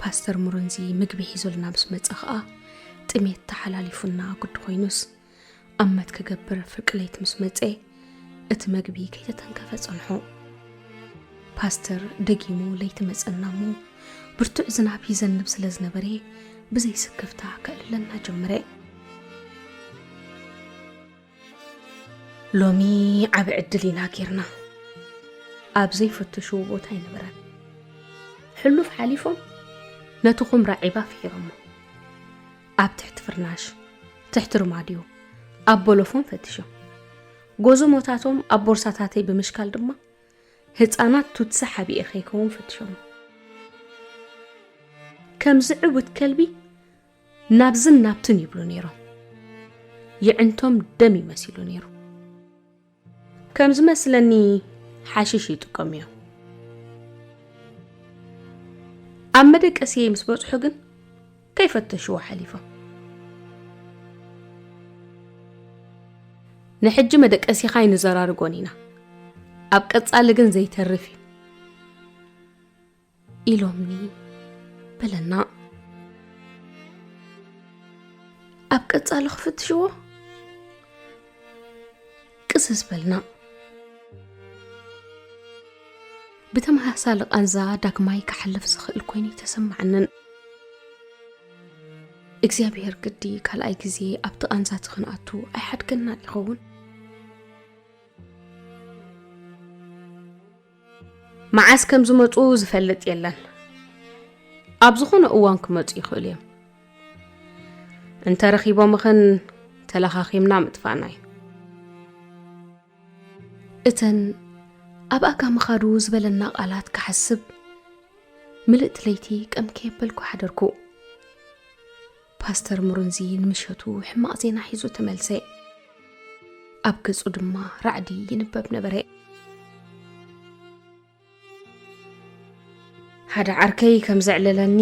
ፓስተር ሙሩንዚ ምግቢ ሒዙልና ምስ መጸ ኸኣ ጥሜት ተሓላሊፉና ጉድ ኮይኑስ ኣመት ክገብር ፍርቅለይት ምስ መጸ እቲ ምግቢ ከይተተንከፈ ጸንሖ ፓስተር ደጊሙ ለይቲ መጸናሙ ብርቱዕ ዝናብ ይዘንብ ስለ ዝነበረ ብዘይ ስክፍታ ከእለና ጀመረ ሎሚ ዓብ ዕድል ኢና ጌርና ኣብ ዘይፈተሹ ቦታ ይነበረን ሕሉፍ ሓሊፎም ነትኹም ራዒባ ፊሮሞ ኣብ ትሕቲ ፍርናሽ ትሕቲ ርማድዮ ኣብ ቦሎፎም ፈትሾም ጎዞ ሞታቶም ኣብ ቦርሳታተይ ብምሽካል ድማ ህፃናት ቱትሳ ሓቢኤ ኸይከውን ፈትሾም ከም ዝዕውት ከልቢ ናብዝን ናብትን ይብሉ ነይሮም ይዕንቶም ደም ይመሲሉ ነይሩ كم زمسلني حاشيشي تقوميو أمدك أسيه مسبوط حقن كيف تشوى حليفة نحج مدك أسيه خاين زرار قونينا أبقى تسألقن زي ترفي إلومني بلنا أبقى تسأل خفت شوى قصص بلنا بتمهاسل أنزا داكماي كحلف زخل كويني تسمعنن እግዚአብሔር ቅዲ ካልኣይ ግዜ ኣብቲ ኣንዛ ትኽንኣቱ ኣይሓድገና ይኸውን መዓስ ከም ዝመፁ ዝፈልጥ የለን ኣብ ዝኾነ እዋን ክመፁ ይኽእሉ እዮም እንተረኺቦም ኽን ተለኻኺምና ምጥፋናይ እተን ኣብ ኣጋምኻዱ ዝበለና ቃላት ክሓስብ ምልእት ለይቲ ቀምከ የበልኩ ሓደርኩ ፓስተር ሙሩንዚ ንምሸቱ ሕማቕ ዜና ሒዙ ተመልሰ ኣብ ገጹ ድማ ራዕዲ ይንበብ ነበረ ሓደ ዓርከይ ከም ዘዕለለኒ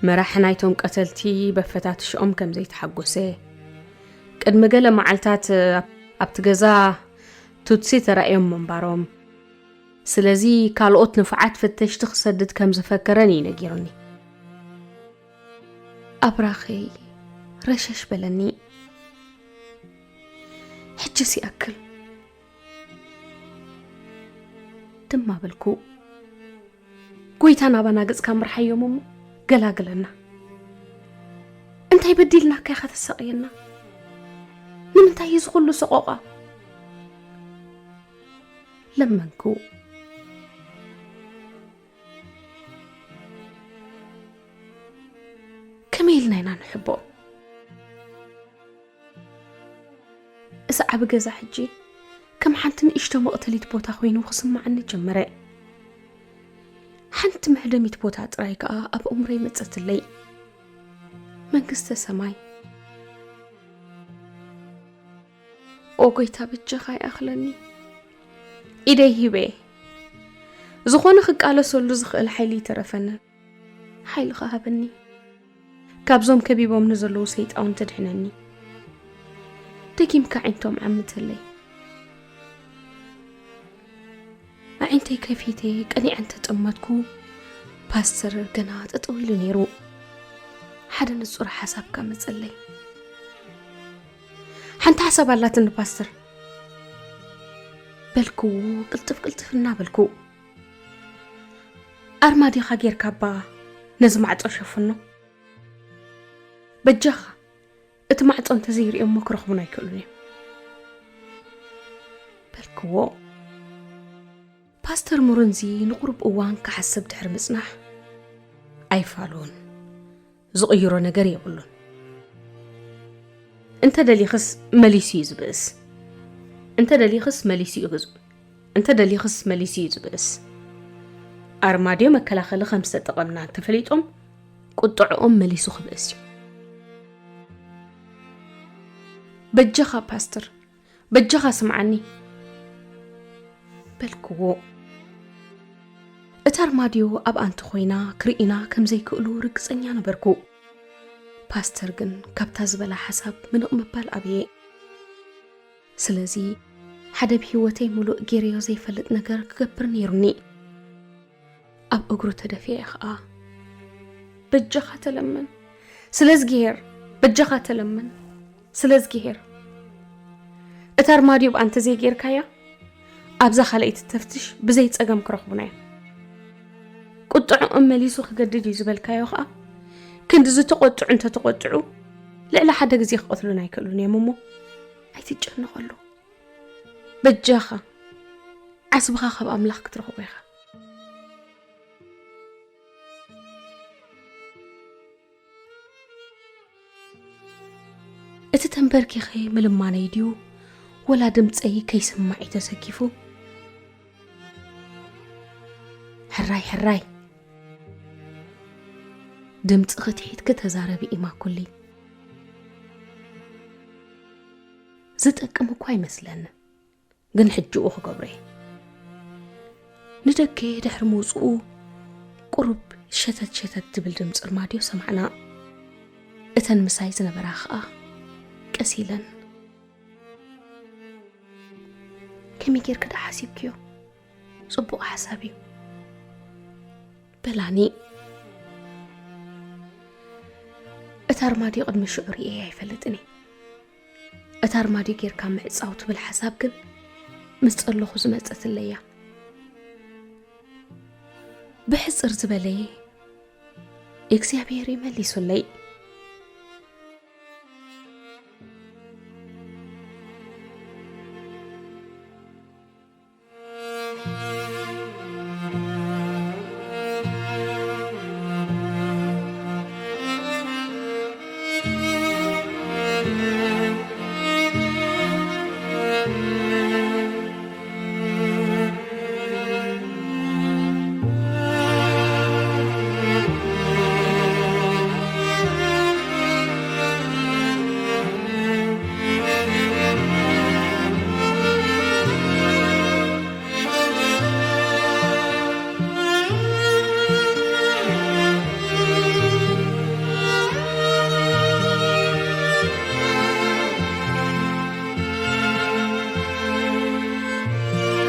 መራሕ ናይቶም ቀተልቲ በፈታት ሽኦም ከም ዘይተሓጎሰ ቅድሚ ገለ መዓልታት ኣብቲ ገዛ ቱትሲ ተራእዮም መንባሮም ስለዚ ካልኦት ንፍዓት ፍተሽቲ ክሰድድ ከም ዝፈከረን ይነጊሩኒ أبراخي رشش بلني حجسي أكل دما بالكو قويتانا بناقص كامر حيومم قلاقلنا انت يبدلنا كي أخذ السقينا من انت يزغلو سقوقا لما نكو كميلنا ينا نحبه اسعب جزا حجي كم حنتن اشتو مقتليت بوتا خوينو خصم عني جمري حنت معدميت بوتا ترايكا اب عمري متصت لي منقست سماي اوغيتا بجخاي اخلني ايدي هبه زخون خقاله سولو زخل حيلي ترفنا حيل خهبني كابزوم كبيبوم نزلو سيت أو تدحنني تكيم كعينتهم عمتلي عينتي كيفيتي كأني أنت تأمتكو باستر قنات أطويل نيرو حدا نصور حساب كامتلي حنت حساب الله تن باستر بلكو قلتف النابلكو أرمادي خاجير كابا نزمعت أشوفنو بجخ اتمعت أنت زيري أمك رخونا يكلوني بالكو باستر مورنزي نقرب أوان كحسب دحر مصنح أي فالون زغيرو نجار يقولون أنت دلي خس ماليسي زبس أنت دلي خس ماليسي غزب أنت دلي خس ماليسي زبس ኣርማድዮ መከላኸሊ ከም ዝተጠቐምና ተፈሊጦም ቁጥዕኦም መሊሱ ክብእስ እዩ በጀኻ ፓስተር በጀኻ ስምዓኒ በልክዎ እታ ኣርማድዮ ኣብ ኣንቲ ኮይና ክርኢና ከም ዘይክእሉ ርግፀኛ ነበርኩ ፓስተር ግን ካብታ ዝበላ ሓሳብ ምንቕ ምባል ኣብየ ስለዚ ሓደ ብሂወተይ ሙሉእ ጌርዮ ዘይፈልጥ ነገር ክገብር ነይሩኒ ኣብ እግሩ ተደፊዐ ከዓ በጀኻ ተለመን ስለዝግሄር በጀኻ ተለመን ስለዝግሄር እታ ኣርማድዮ ብኣንተ ዘይጌርካያ ኣብዛ ካልአይቲ ተፍትሽ ብዘይ ፀገም ክረኽቡና እያ ቁጥዕኦም መሊሱ ክገድድ እዩ ዝበልካዮ ከዓ ክንዲ ዝተቆጥዑ እንተተቆጥዑ ልዕሊ ሓደ ግዜ ክቆትሉና ኣይክእሉን እዮም እሞ ኣይትጨነቐሉ በጀኻ ዓስብኻ ካብ ኣምላኽ ክትረኽቦ ኢኻ እቲ ተንበርኪኸ ምልማነይ ድዩ ወላ ድምፀይ ከይስማዕ ተሰኪፉ ሕራይ ሕራይ ድምፂ ክትሒት ከተዛረቢ ኢማ ኩሊ ዝጠቅም እኳ ይመስለኒ ግን ሕጅኡ ክገብሮ ንደገ ድሕሪ ምውፅኡ ቁሩብ ሸተት ሸተት ትብል ድምፂ ኣርማድዮ ሰማዕና እተን ምሳይ ዝነበራ ከዓ ቀሲለን ከመይ ጌርክ ዳ ሓሲብክዮ ጽቡቕ ሓሳብ እዩ በላኒ እታ ኣርማድዮ ቅድሚ ሽዑር እየ ኣይፈልጥኒ እታ ኣርማድዮ ጌርካ ምዕፃው ትብል ሓሳብ ግን ምስ ፀለኹ ዝመፀትለያ ብሕፅር ዝበለየ እግዚኣብሔር ይመሊሱለይ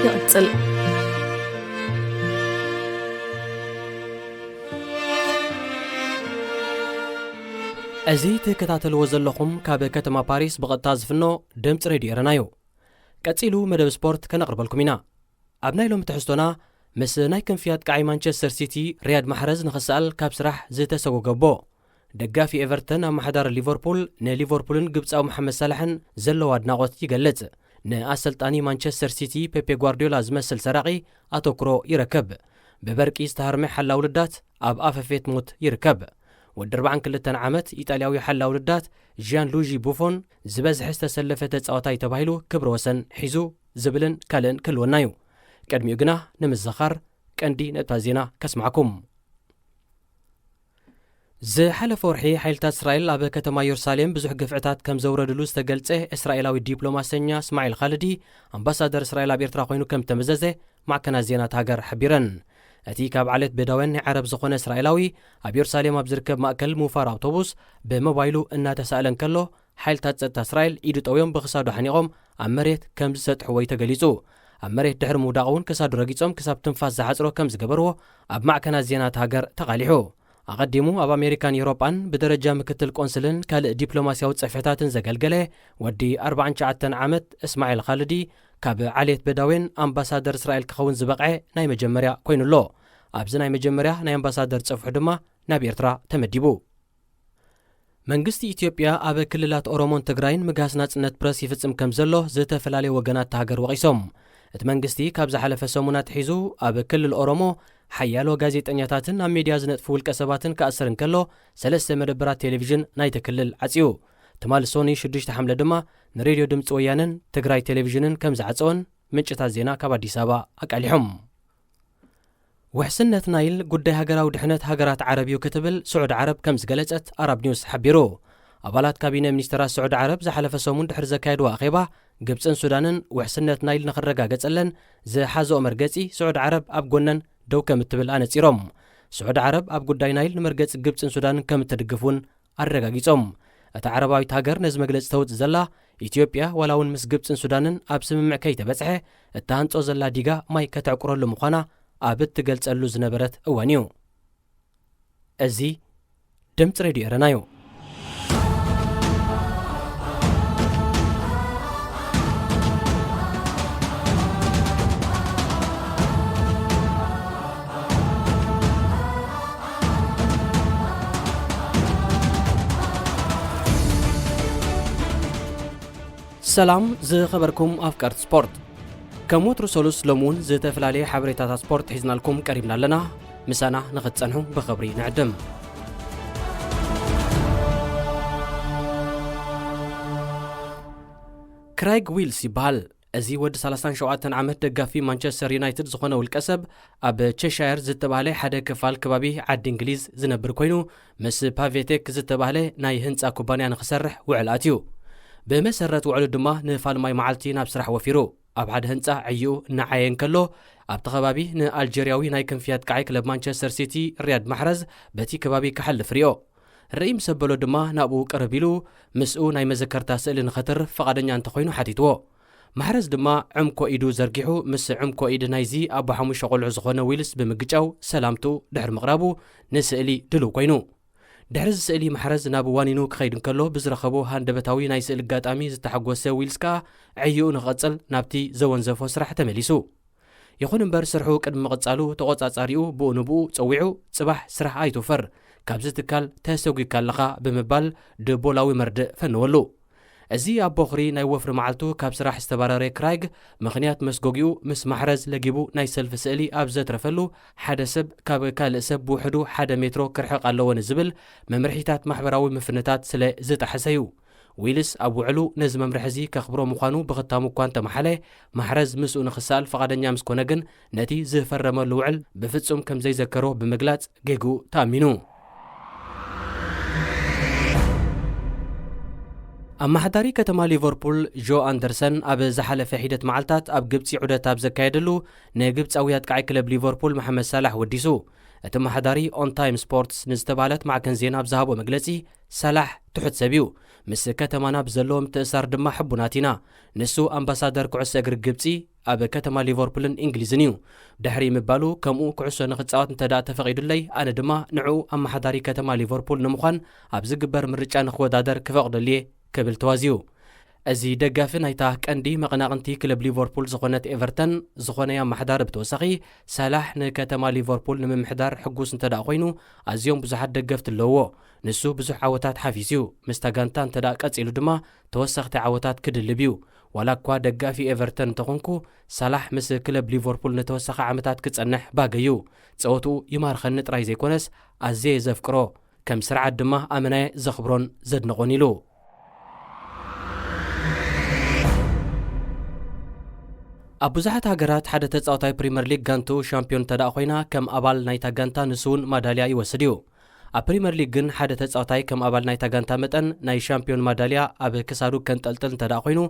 يقتل أزي تكتاتلو زلخم كاب كتما باريس بغطا زفنو دمت راديو رنايو كتسيلو مدب سبورت كنقربلكم هنا أبناي لهم تحسدونا مس نايكن فيات كاي مانشستر سيتي رياض محرز نخسال كاب سراح زيتا سوغو قبو دقافي إيفرتون أما حدار ليفربول ليفربولن قبصاو محمد صالحن زلو أدناغوت يقلت نأسلطاني مانشستر سيتي بيبي غوارديولا زمسل سراقي أتوكرو يركب ببركي استهرمي حلا ولدات أب أففيت موت يركب والدربعن كلتن عامت إيطالياوي حلا ولدات جيان لوجي بوفون زبز حستا سلفت تساوتاي تبايلو كبر وسن حيزو زبلن كالن كلونايو كدمي يقنا نمزخر كندي نتازينا كسمعكم زحلف ورحي حيلتات إسرائيل أب كتما يرساليم بزح قفعتات كم زوردلو استقلته إسرائيلاوي دبلوماسينيا اسماعيل خالدي أمباسادر إسرائيل أب إرترا خوينو كم تمززه مع كنازينات هاجر حبيرن أتي كاب علت بدوين عرب زخون إسرائيلاوي أب يرساليم أبزركب مأكل موفار أوتوبوس بموبايلو إنها تسألن كله حيلتات إسرائيل إيدو تويوم بخصادو حنيقوم أمريت كم زت حوي تقليزو أمريت دحر موداقون كسادو رقيتهم كساب تنفاز زحزرو كم زقبرو أب مع كنازينات هاجر تقاليحو أقدموا أب أمريكان يوروبان بدرجة مكتل قنصلن كال دبلوماسياوت صحفتات زقلقله ودي 4 عامت اسماعيل خالدي كاب عليت بداوين أمباسادر إسرائيل كخون زبقعه ناي مجمريا كوينو لو أبز ناي مجمريا ناي أمباسادر صفح دما نابي إرترا تمديبو منغستي إثيوبيا أب كللات أورومون تግራይን مغاس ناصنت برس يفصم كم زلو زتفلالي وغنات تهاجر وقيسوم ات منغستي كاب زحلف سمونات حيزو أب كلل أورومو حيالو ጋዜጠኛታትን ኣብ ሚድያ ዝነጥፉ ውልቀ ሰባትን ከኣስርን ከሎ ሰለስተ መደበራት ቴሌቪዥን ናይ ተክልል ዓጽዩ ትማል ሶኒ 6 ሐምለ ድማ ንሬድዮ ድምፂ ወያነን ትግራይ ቴሌቪዥንን ከም ዝዓጸወን ምንጭታት ዜና ካብ ኣዲስ ኣበባ ኣቃሊሖም ውሕስነት ናይል ጉዳይ ሃገራዊ ድሕነት ሃገራት ዓረብዩ ክትብል ስዑድ ዓረብ ከም ዝገለጸት አረብ ኒውስ ሓቢሩ። ኣባላት ካቢነ ሚኒስትራት ስዑድ ዓረብ ዝሓለፈ ሰሙን ድሕሪ ዘካየድዎ ኣኼባ ግብፅን ሱዳንን ውሕስነት ናይል ንኽረጋገጸለን ዝሓዝኦ መርገጺ ስዑድ ዓረብ ኣብ ጎነን ደው ከም እትብል ኣነጺሮም። ስዑድ ዓረብ ኣብ ጉዳይ ናይል ንመርገጺ ግብፅን ሱዳንን ከም እትድግፉን ኣረጋጊጾም። እታ ዓረባዊት ሃገር ነዚ መግለፂ ተውፅእ ዘላ ኢትዮጵያ ዋላ እውን ምስ ግብፅን ሱዳንን ኣብ ስምምዕ ከይተበጽሐ እታሃንጾ ዘላ ዲጋ ማይ ከተዕቁረሉ ምዃና ኣብ እትገልጸሉ ዝነበረት እዋን እዩ። እዚ ድምፂ ሬድዮ ኤረና እዩ። ሰላም ዝኸበርኩም ኣፍቀርቲ ስፖርት ከም ወትሩ ሰሉስ ሎሙን ዝተፈላለየ ሓበሬታታት ስፖርት ሒዝናልኩም ቀሪብና ኣለና። ምሳና ንኽትጸንሑ ብኽብሪ ንዕድም። ክራይግ ዊልስ ይበሃል። እዚ ወዲ 37 ዓመት ደጋፊ ማንቸስተር ዩናይትድ ዝኾነ ውልቀ ሰብ ኣብ ቼሻየር ዝተባህለ ሓደ ክፋል ከባቢ ዓዲ እንግሊዝ ዝነብር ኮይኑ ምስ ፓቬቴክ ዝተባህለ ናይ ህንፃ ኩባንያ ንኽሰርሕ ውዕል ኣትዩ። ብመሰረት ውዕሉ ድማ ንፋልማይ መዓልቲ ናብ ስራሕ ወፊሩ ኣብ ሓደ ህንፃ ዕይኡ እናዓየ እንከሎ ኣብቲ ከባቢ ንኣልጀርያዊ ናይ ክንፍያት ቃዓይ ክለብ ማንቸስተር ሲቲ ሪያድ ማሕረዝ በቲ ከባቢ ክሓልፍ ርዮ ርኢ ምስ ኣበሎ ድማ ናብኡ ቅርብ ኢሉ ምስኡ ናይ መዘከርታ ስእሊ ንኸትርፍ ፈቓደኛ እንተኾይኑ ሓቲትዎ። ማሕረዝ ድማ ዕምኮ ኢዱ ዘርጊሑ ምስ ዕምኮ ኢድ ናይዚ ኣቦ ሓሙሽተ ቆልዑ ዝኾነ ዊልስ ብምግጫው ሰላምቱ ድሕሪ ምቕራቡ ንስእሊ ድልው ኮይኑ ድሕሪ ዚ ስእሊ ማሕረዝ ናብ ዋኒኑ ክኸይድ እንከሎ ብዝረኸቦ ሃንደበታዊ ናይ ስእሊ ኣጋጣሚ ዝተሓጐሰ ዊልስ ከዓ ዕይኡ ንኽቕጽል ናብቲ ዘወንዘፎ ስራሕ ተመሊሱ። ይኹን እምበር ስርሑ ቅድሚ ምቕጻሉ ተቖጻጻሪኡ ብኡ ንብኡ ጸዊዑ ጽባሕ ስራሕ ኣይትወፈር ካብዚ ትካል ተሰጒግካ ኣለኻ ብምባል ድቦላዊ መርድእ ፈንወሉ። እዚ ኣብ በኽሪ ናይ ወፍሪ መዓልቱ ካብ ስራሕ ዝተባረረ ክራይግ ምኽንያት መስጎጊኡ ምስ ማሕረዝ ለጊቡ ናይ ሰልፊ ስእሊ ኣብ ዘትረፈሉ ሓደ ሰብ ካብ ካልእ ሰብ ብውሕዱ 1 ሜትሮ ክርሕቕ ኣለዎ ንዝብል መምርሒታት ማሕበራዊ ምፍነታት ስለ ዝጠሓሰ እዩ። ዊልስ ኣብ ውዕሉ ነዚ መምርሒ እዚ ከኽብሮ ምዃኑ ብኽታሙ እኳ እንተመሓለ ማሕረዝ ምስኡ ንኽሰኣል ፈቓደኛ ምስ ኮነ ግን ነቲ ዝፈረመሉ ውዕል ብፍጹም ከም ዘይዘከሮ ብምግላጽ ጌጉ ተኣሚኑ። ኣማሓዳሪ ከተማ ሊቨርፑል ጆ ኣንደርሰን ኣብ ዝሓለፈ ሒደት መዓልታት ኣብ ግብፂ ዑደት ኣብ ዘካየደሉ ንግብፃውያት ቃዓይ ክለብ ሊቨርፑል መሐመድ ሳላሕ ወዲሱ። እቲ ኣማሓዳሪ ኦን ታይም ስፖርትስ ንዝተባህለት ማዕከን ዜና ብዝሃቦ መግለጺ ሳላሕ ትሑት ሰብ እዩ፣ ምስ ከተማና ብዘለዎ ምትእሳር ድማ ሕቡናት ኢና። ንሱ ኣምባሳደር ኩዕሶ እግሪ ግብፂ ኣብ ከተማ ሊቨርፑልን እንግሊዝን እዩ። ድሕሪ ምባሉ ከምኡ ኩዕሶ ንኽፃወት እንተዳእ ተፈቒዱለይ ኣነ ድማ ንዕኡ ኣማሓዳሪ ከተማ ሊቨርፑል ንምዃን ኣብ ዝግበር ምርጫ ንኽወዳደር ክፈቕደልየ ክብል ተዋዝዩ። እዚ ደጋፊ ናይታ ቀንዲ መቐናቕንቲ ክለብ ሊቨርፑል ዝኾነት ኤቨርተን ዝኾነ ኣማሓዳሪ ብተወሳኺ ሳላሕ ንከተማ ሊቨርፑል ንምምሕዳር ሕጉስ እንተዳእ ኮይኑ ኣዝዮም ብዙሓት ደገፍቲ ኣለዎ። ንሱ ብዙሕ ዓወታት ሓፊዝ እዩ። ምስታ ጋንታ እንተዳእ ቀፂሉ ድማ ተወሳኽቲ ዓወታት ክድልብ እዩ። ዋላ እኳ ደጋፊ ኤቨርተን እንተኾንኩ ሳላሕ ምስ ክለብ ሊቨርፑል ንተወሳኺ ዓመታት ክጸንሕ ባገዩ። ፀወትኡ ይማርኸኒ ጥራይ ዘይኮነስ ኣዝየ ዘፍቅሮ ከም ስርዓት ድማ ኣመናየ ዘኽብሮን ዘድንቖን ኢሉ። ኣብ ብዙሓት ሃገራት ሓደ ተጻዋታይ ፕሪምየር ሊግ ጋንቱ ሻምፒዮን ተዳእ ኮይና ከም ኣባል ናይታ ጋንታ ንሱውን ማዳልያ ይወስድ እዩ። ኣብ ፕሪምየር ሊግ ግን ሓደ ተጻዋታይ ከም ኣባል ናይታ ጋንታ መጠን ናይ ሻምፒዮን ማዳልያ ኣብ ክሳዱ ከንጠልጥል እንተዳእ ኮይኑ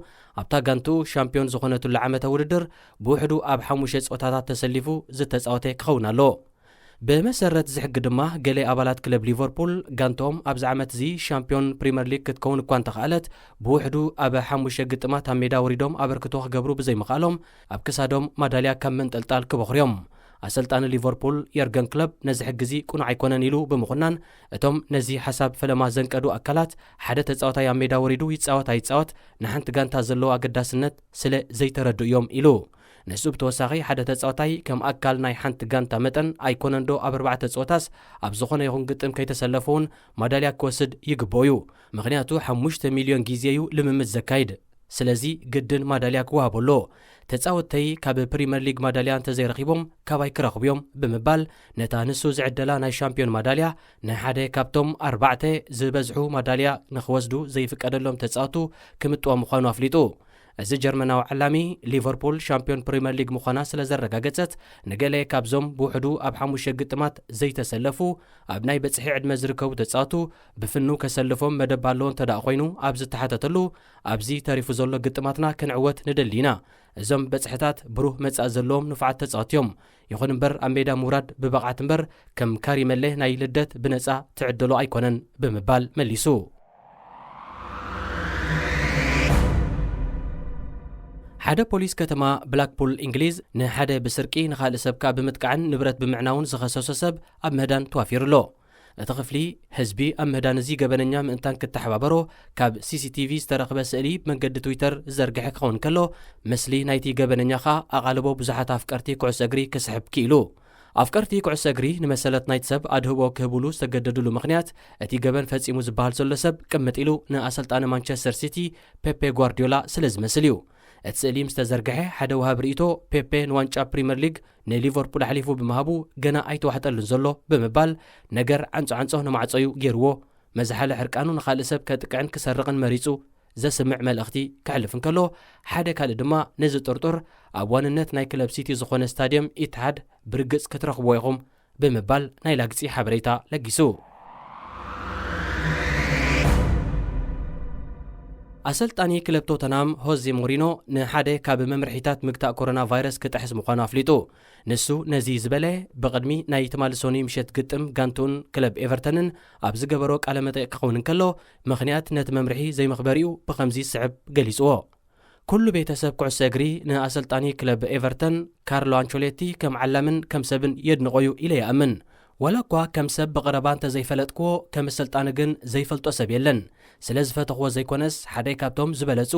ኣብታ ጋንቱ ሻምፒዮን ዝኾነቱሉ ዓመተ ውድድር ብውሕዱ ኣብ 5 ፆታታት ተሰሊፉ ዝተጻወተ ክኸውን ኣሎ። ብመሰረት ዝሕጊ ድማ ገሌ ኣባላት ክለብ ሊቨርፑል ጋንቶም ኣብዚ ዓመት እዚ ሻምፒዮን ፕሪምየር ሊግ ክትከውን እኳ እንተኽኣለት ብውሕዱ ኣብ 5 ግጥማት ኣብ ሜዳ ወሪዶም ኣበርክቶ ክገብሩ ብዘይምኽኣሎም ኣብ ክሳዶም ማዳልያ ካብ ምንጥልጣል ክበኽርዮም። ኣሰልጣኒ ሊቨርፑል የርገን ክለብ ነዚ ሕጊ እዚ ቁኑዕ ኣይኮነን ኢሉ ብምኹናን እቶም ነዚ ሓሳብ ፈለማ ዘንቀዱ ኣካላት ሓደ ተጻዋታይ ኣብ ሜዳ ወሪዱ ይጻወት ኣይጻወት ንሓንቲ ጋንታ ዘለዎ ኣገዳስነት ስለ ዘይተረድኡ እዮም ኢሉ። ንሱ ብተወሳኺ ሓደ ተጻዋታይ ከም ኣካል ናይ ሓንቲ ጋንታ መጠን ኣይኮነን ዶ ኣብ 4 ፆታስ ኣብ ዝኾነ ይኹን ግጥም ከይተሰለፈውን ማዳልያ ክወስድ ይግብኦ እዩ። ምክንያቱ 5 ሚልዮን ግዜ እዩ ልምምድ ዘካይድ። ስለዚ ግድን ማዳልያ ክወሃበሎ ተጻወተይ ካብ ፕሪምየር ሊግ ማዳልያ እንተዘይረኺቦም ካባይ ክረኽቡ እዮም ብምባል ነታ ንሱ ዝዕደላ ናይ ሻምፒዮን ማዳልያ ንሓደ ካብቶም 4 ዝበዝሑ ማዳልያ ንኽወስዱ ዘይፍቀደሎም ተጻወቱ ክምጥዋ ምዃኑ ኣፍሊጡ። እዚ ጀርመናዊ ዓላሚ ሊቨርፑል ሻምፒዮን ፕሪምየር ሊግ ምዃና ስለ ዘረጋገጸት ንገለ ካብዞም ብውሕዱ ኣብ 5 ግጥማት ዘይተሰለፉ ኣብ ናይ በጽሒ ዕድመ ዝርከቡ ተጻወቱ ብፍኑ ከሰልፎም መደብ ኣለዎን ተዳእ ኮይኑ ኣብ ዝተሓተተሉ ኣብዚ ተሪፉ ዘሎ ግጥማትና ክንዕወት ንደሊና እዞም በጽሕታት ብሩህ መጻእ ዘለዎም ንፉዓት ተጻወትዮም ይኹን እምበር ኣብ ሜዳ ምውራድ ብበቕዓት እምበር ከም ካሪመለ ናይ ልደት ብነጻ ትዕደሎ ኣይኮነን ብምባል መሊሱ ሓደ ፖሊስ ከተማ ብላክፑል እንግሊዝ ንሓደ ብስርቂ ንኻልእ ሰብካ ብምጥቃዕን ንብረት ብምዕናውን ዝኸሰሶ ሰብ ኣብ ምህዳን ተዋፊሩሎ እቲ ክፍሊ ህዝቢ ኣብ ምህዳን እዚ ገበነኛ ምእንታን ክትተሓባበሮ ካብ CCTV ዝተረኽበ ስእሊ ብመንገዲ ትዊተር ዘርግሐ ክኸውን ከሎ ምስሊ ናይቲ ገበነኛ ኸ ኣቓልቦ ብዙሓት ኣፍቀርቲ ኩዕሶ እግሪ ክስሕብ ክኢሉ ኣፍቀርቲ ኩዕሶ እግሪ ንመሰለት ናይቲ ሰብ ኣድህቦ ክህብሉ ዝተገደድሉ ምኽንያት እቲ ገበን ፈጺሙ ዝበሃል ዘሎ ሰብ ቅምጥ ኢሉ ንኣሰልጣኒ ማንቸስተር ሲቲ ፔፔ ጓርዲዮላ ስለ ዝመስል እዩ እቲ ስእሊ ምስ ተዘርግሐ ሓደ ውሃብ ርእቶ ፔፔ ንዋንጫ ፕሪምየር ሊግ ንሊቨርፑል ሓሊፉ ብምሃቡ ገና ኣይተዋሕጠሉን ዘሎ ብምባል ነገር ዓንጾ ንማዕጾዩ ገይርዎ መዝሓለ ሕርቃኑ ንኻልእ ሰብ ከጥቅዕን ክሰርቕን መሪጹ ዘስምዕ መልእኽቲ ክሕልፍ እንከሎ ሓደ ካልእ ድማ ነዚ ጥርጡር ኣብ ዋንነት ናይ ክለብ ሲቲ ዝኾነ ስታድየም ኢትሓድ ብርግጽ ክትረኽብዎ ኢኹም ብምባል ናይ ላግጺ ሓበሬታ ለጊሱ ኣሰልጣኒ ክለብ ቶተናም ሆዜ ሞሪኖ ንሓደ ካብ መምርሒታት ምግታእ ኮሮና ቫይረስ ክጥሕስ ምዃኑ ኣፍሊጡ ንሱ ነዚ ዝበለ ብቕድሚ ናይ ትማልሶኒ ምሸት ግጥም ጋንቱን ክለብ ኤቨርተንን ኣብ ዝገበሮ ቃለ መጠይቕ ክኸውን እንከሎ ምኽንያት ነቲ መምርሒ ዘይምኽበሪኡ ብኸምዚ ስዕብ ገሊጽዎ ኩሉ ቤተሰብ ኩዕሶ እግሪ ንኣሰልጣኒ ክለብ ኤቨርተን ካርሎ አንቸሎቲ ከም ዓላምን ከም ሰብን የድንቆዩ ኢለ ይኣምን ወላ እኳ ከም ሰብ ብቐረባ እንተዘይፈለጥክዎ ከም ኣሰልጣኒ ግን ዘይፈልጦ ሰብ የለን ስለ ዝፈተኽዎ ዘይኮነስ ሓደ ካብቶም ዝበለጹ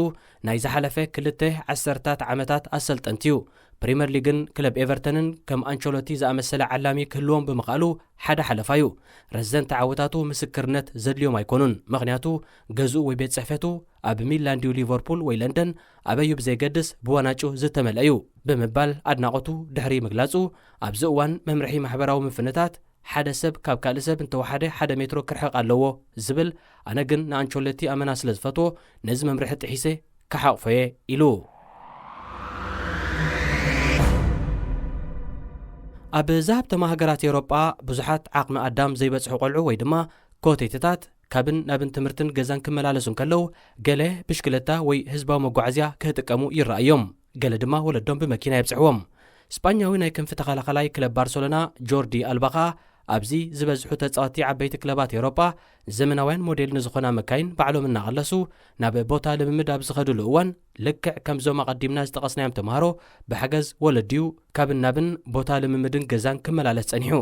ናይ ዝሓለፈ 2 ዓመታት ኣሰልጠንቲ እዩ ፕሪምየር ሊግን ክለብ ኤቨርተንን ከም አንቸሎቲ ዝኣመሰለ ዓላሚ ክህልዎም ብምኽኣሉ ሓደ ሓለፋ እዩ ረዘንቲ ዓወታቱ ምስክርነት ዘድልዮም ኣይኮኑን ምኽንያቱ ገዝኡ ወይ ቤት ጽሕፈቱ ኣብ ሚላንድ ሊቨርፑል ወይ ለንደን ኣበዩ ብዘይገድስ ብዋናጩ ዝተመልአ እዩ ብምባል ኣድናቆቱ ድሕሪ ምግላጹ ኣብዚ እዋን መምርሒ ማሕበራዊ ምፍነታት ሓደ ሰብ ካብ ካልእ ሰብ እንተወሓደ 1 ሜትሮ ክርሕቕ ኣለዎ ዝብል ኣነ ግን ንአንቸሎቲ ኣመና ስለ ዝፈትዎ ነዚ መምርሒ ጥሒሰ ካሓቕፈየ ኢሉ ኣብ ዛሃብተማ ሃገራት ኤውሮጳ ብዙሓት ዓቕሚ ኣዳም ዘይበጽሑ ቆልዑ ወይ ድማ ኮቴትታት ካብን ናብን ትምህርትን ገዛን ክመላለሱን ከለው ገለ ብሽክለታ ወይ ህዝባዊ መጓዓዝያ ክጥቀሙ ይረኣዮም ገለ ድማ ወለዶም ብመኪና የብጽሕዎም ስፓኛዊ ናይ ክንፊ ተኸላኸላይ ክለብ ባርሰሎና ጆርዲ ኣልባኻ ኣብዚ ዝበዝሑ ተጻወቲ ዓበይቲ ክለባት ኤውሮጳ ዘመናውያን ሞዴል ንዝኾና መካይን ባዕሎም እናቐለሱ ናብ ቦታ ልምምድ ኣብ ዝኸድሉ እዋን ልክዕ ከምዞም ኣቐዲምና ዝጠቐስናዮም ተምሃሮ ብሓገዝ ወለድዩ ካብን ናብን ቦታ ልምምድን ገዛን ክመላለስ ጸኒሑ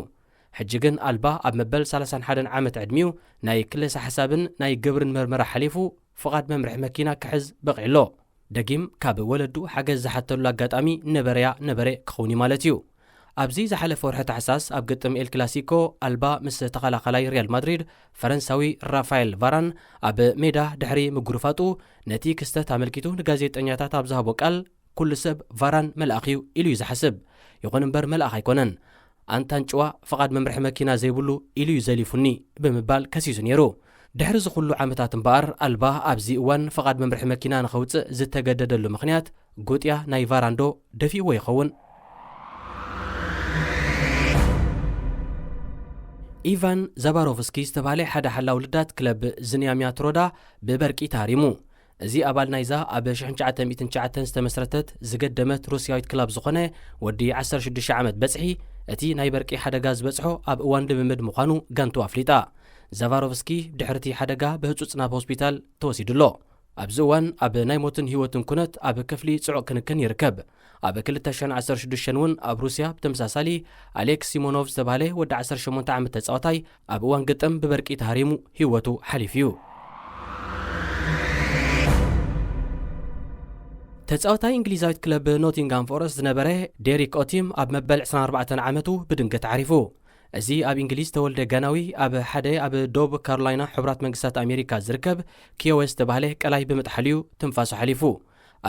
ሕጂ ግን ኣልባ ኣብ መበል 31 ዓመት ዕድሚኡ ናይ ክለሳ ሓሳብን ናይ ግብርን መርመራ ሓሊፉ ፍቓድ መምርሒ መኪና ክሕዝ በቂዕሎ ደጊም ካብ ወለዱ ሓገዝ ዝሓተሉ ኣጋጣሚ ነበረ ክኸውን ማለት እዩ ኣብዚ ዝሓለፈ ወርሒ ታሕሳስ ኣብ ግጥም ኤል ክላሲኮ ኣልባ ምስ ተኸላኸላይ ሪያል ማድሪድ ፈረንሳዊ ራፋኤል ቫራን ኣብ ሜዳ ድሕሪ ምጉርፋጡ ነቲ ክስተት ኣመልኪቱ ንጋዜጠኛታት ኣብ ዝሃቦ ቃል ኩሉ ሰብ ቫራን መልኣኽ እዩ ኢሉ እዩ ዝሓስብ ይኹን እምበር መልኣኽ ኣይኮነን ኣንታንጭዋ ፍቓድ መምርሒ መኪና ዘይብሉ ኢሉ እዩ ዘሊፉኒ ብምባል ከሲሱ ነይሩ ድሕሪ ዝኹሉ ዓመታት እምበኣር ኣልባ ኣብዚ እዋን ፍቓድ መምርሒ መኪና ንኸውፅእ ዝተገደደሉ ምኽንያት ጉጥያ ናይ ቫራንዶ ደፊእዎ ይኸውን ኢቫን ዛባሮቭስኪ ዝተባሃለ ሓደ ሓላዊ ውልዳት ክለብ ዝንያምያ ትሮዳ ብበርቂ ታሪሙ እዚ ኣባል ናይዛ ኣብ 1909 ዝተመስረተት ዝገደመት ሩስያዊት ክለብ ዝኾነ ወዲ 16 ዓመት በጽሒ እቲ ናይ በርቂ ሓደጋ ዝበጽሖ ኣብ እዋን ልምምድ ምዃኑ ጋንቱ ኣፍሊጣ ዛባሮቭስኪ ድሕርቲ ሓደጋ ብህጹጽ ናብ ሆስፒታል ተወሲዱሎ ኣብዚ እዋን ኣብ ናይ ሞትን ህይወትን ኩነት ኣብ ክፍሊ ጽዑቕ ክንክን ይርከብ ኣብ 2016 እውን ኣብ ሩስያ ብተመሳሳሊ ኣሌክስ ሲሞኖቭ ዝተባሃለ ወዲ 18 ዓመት ተጻዋታይ ኣብ እዋን ግጥም ብበርቂ ተሃሪሙ ህይወቱ ሓሊፍ እዩ ተጻዋታይ እንግሊዛዊት ክለብ ኖቲንጋም ፎረስት ዝነበረ ዴሪክ ኦቲም ኣብ መበል 24 ዓመቱ ብድንገት ዓሪፉ እዚ ኣብ እንግሊዝ ተወልደ ጋናዊ ኣብ ሓደ ኣብ ዶብ ካሮላይና ሕቡራት መንግስታት ኣሜሪካ ዝርከብ ኪዮዌስ ዝተባሃለ ቀላይ ብምጥሓልዩ ትንፋሱ ሓሊፉ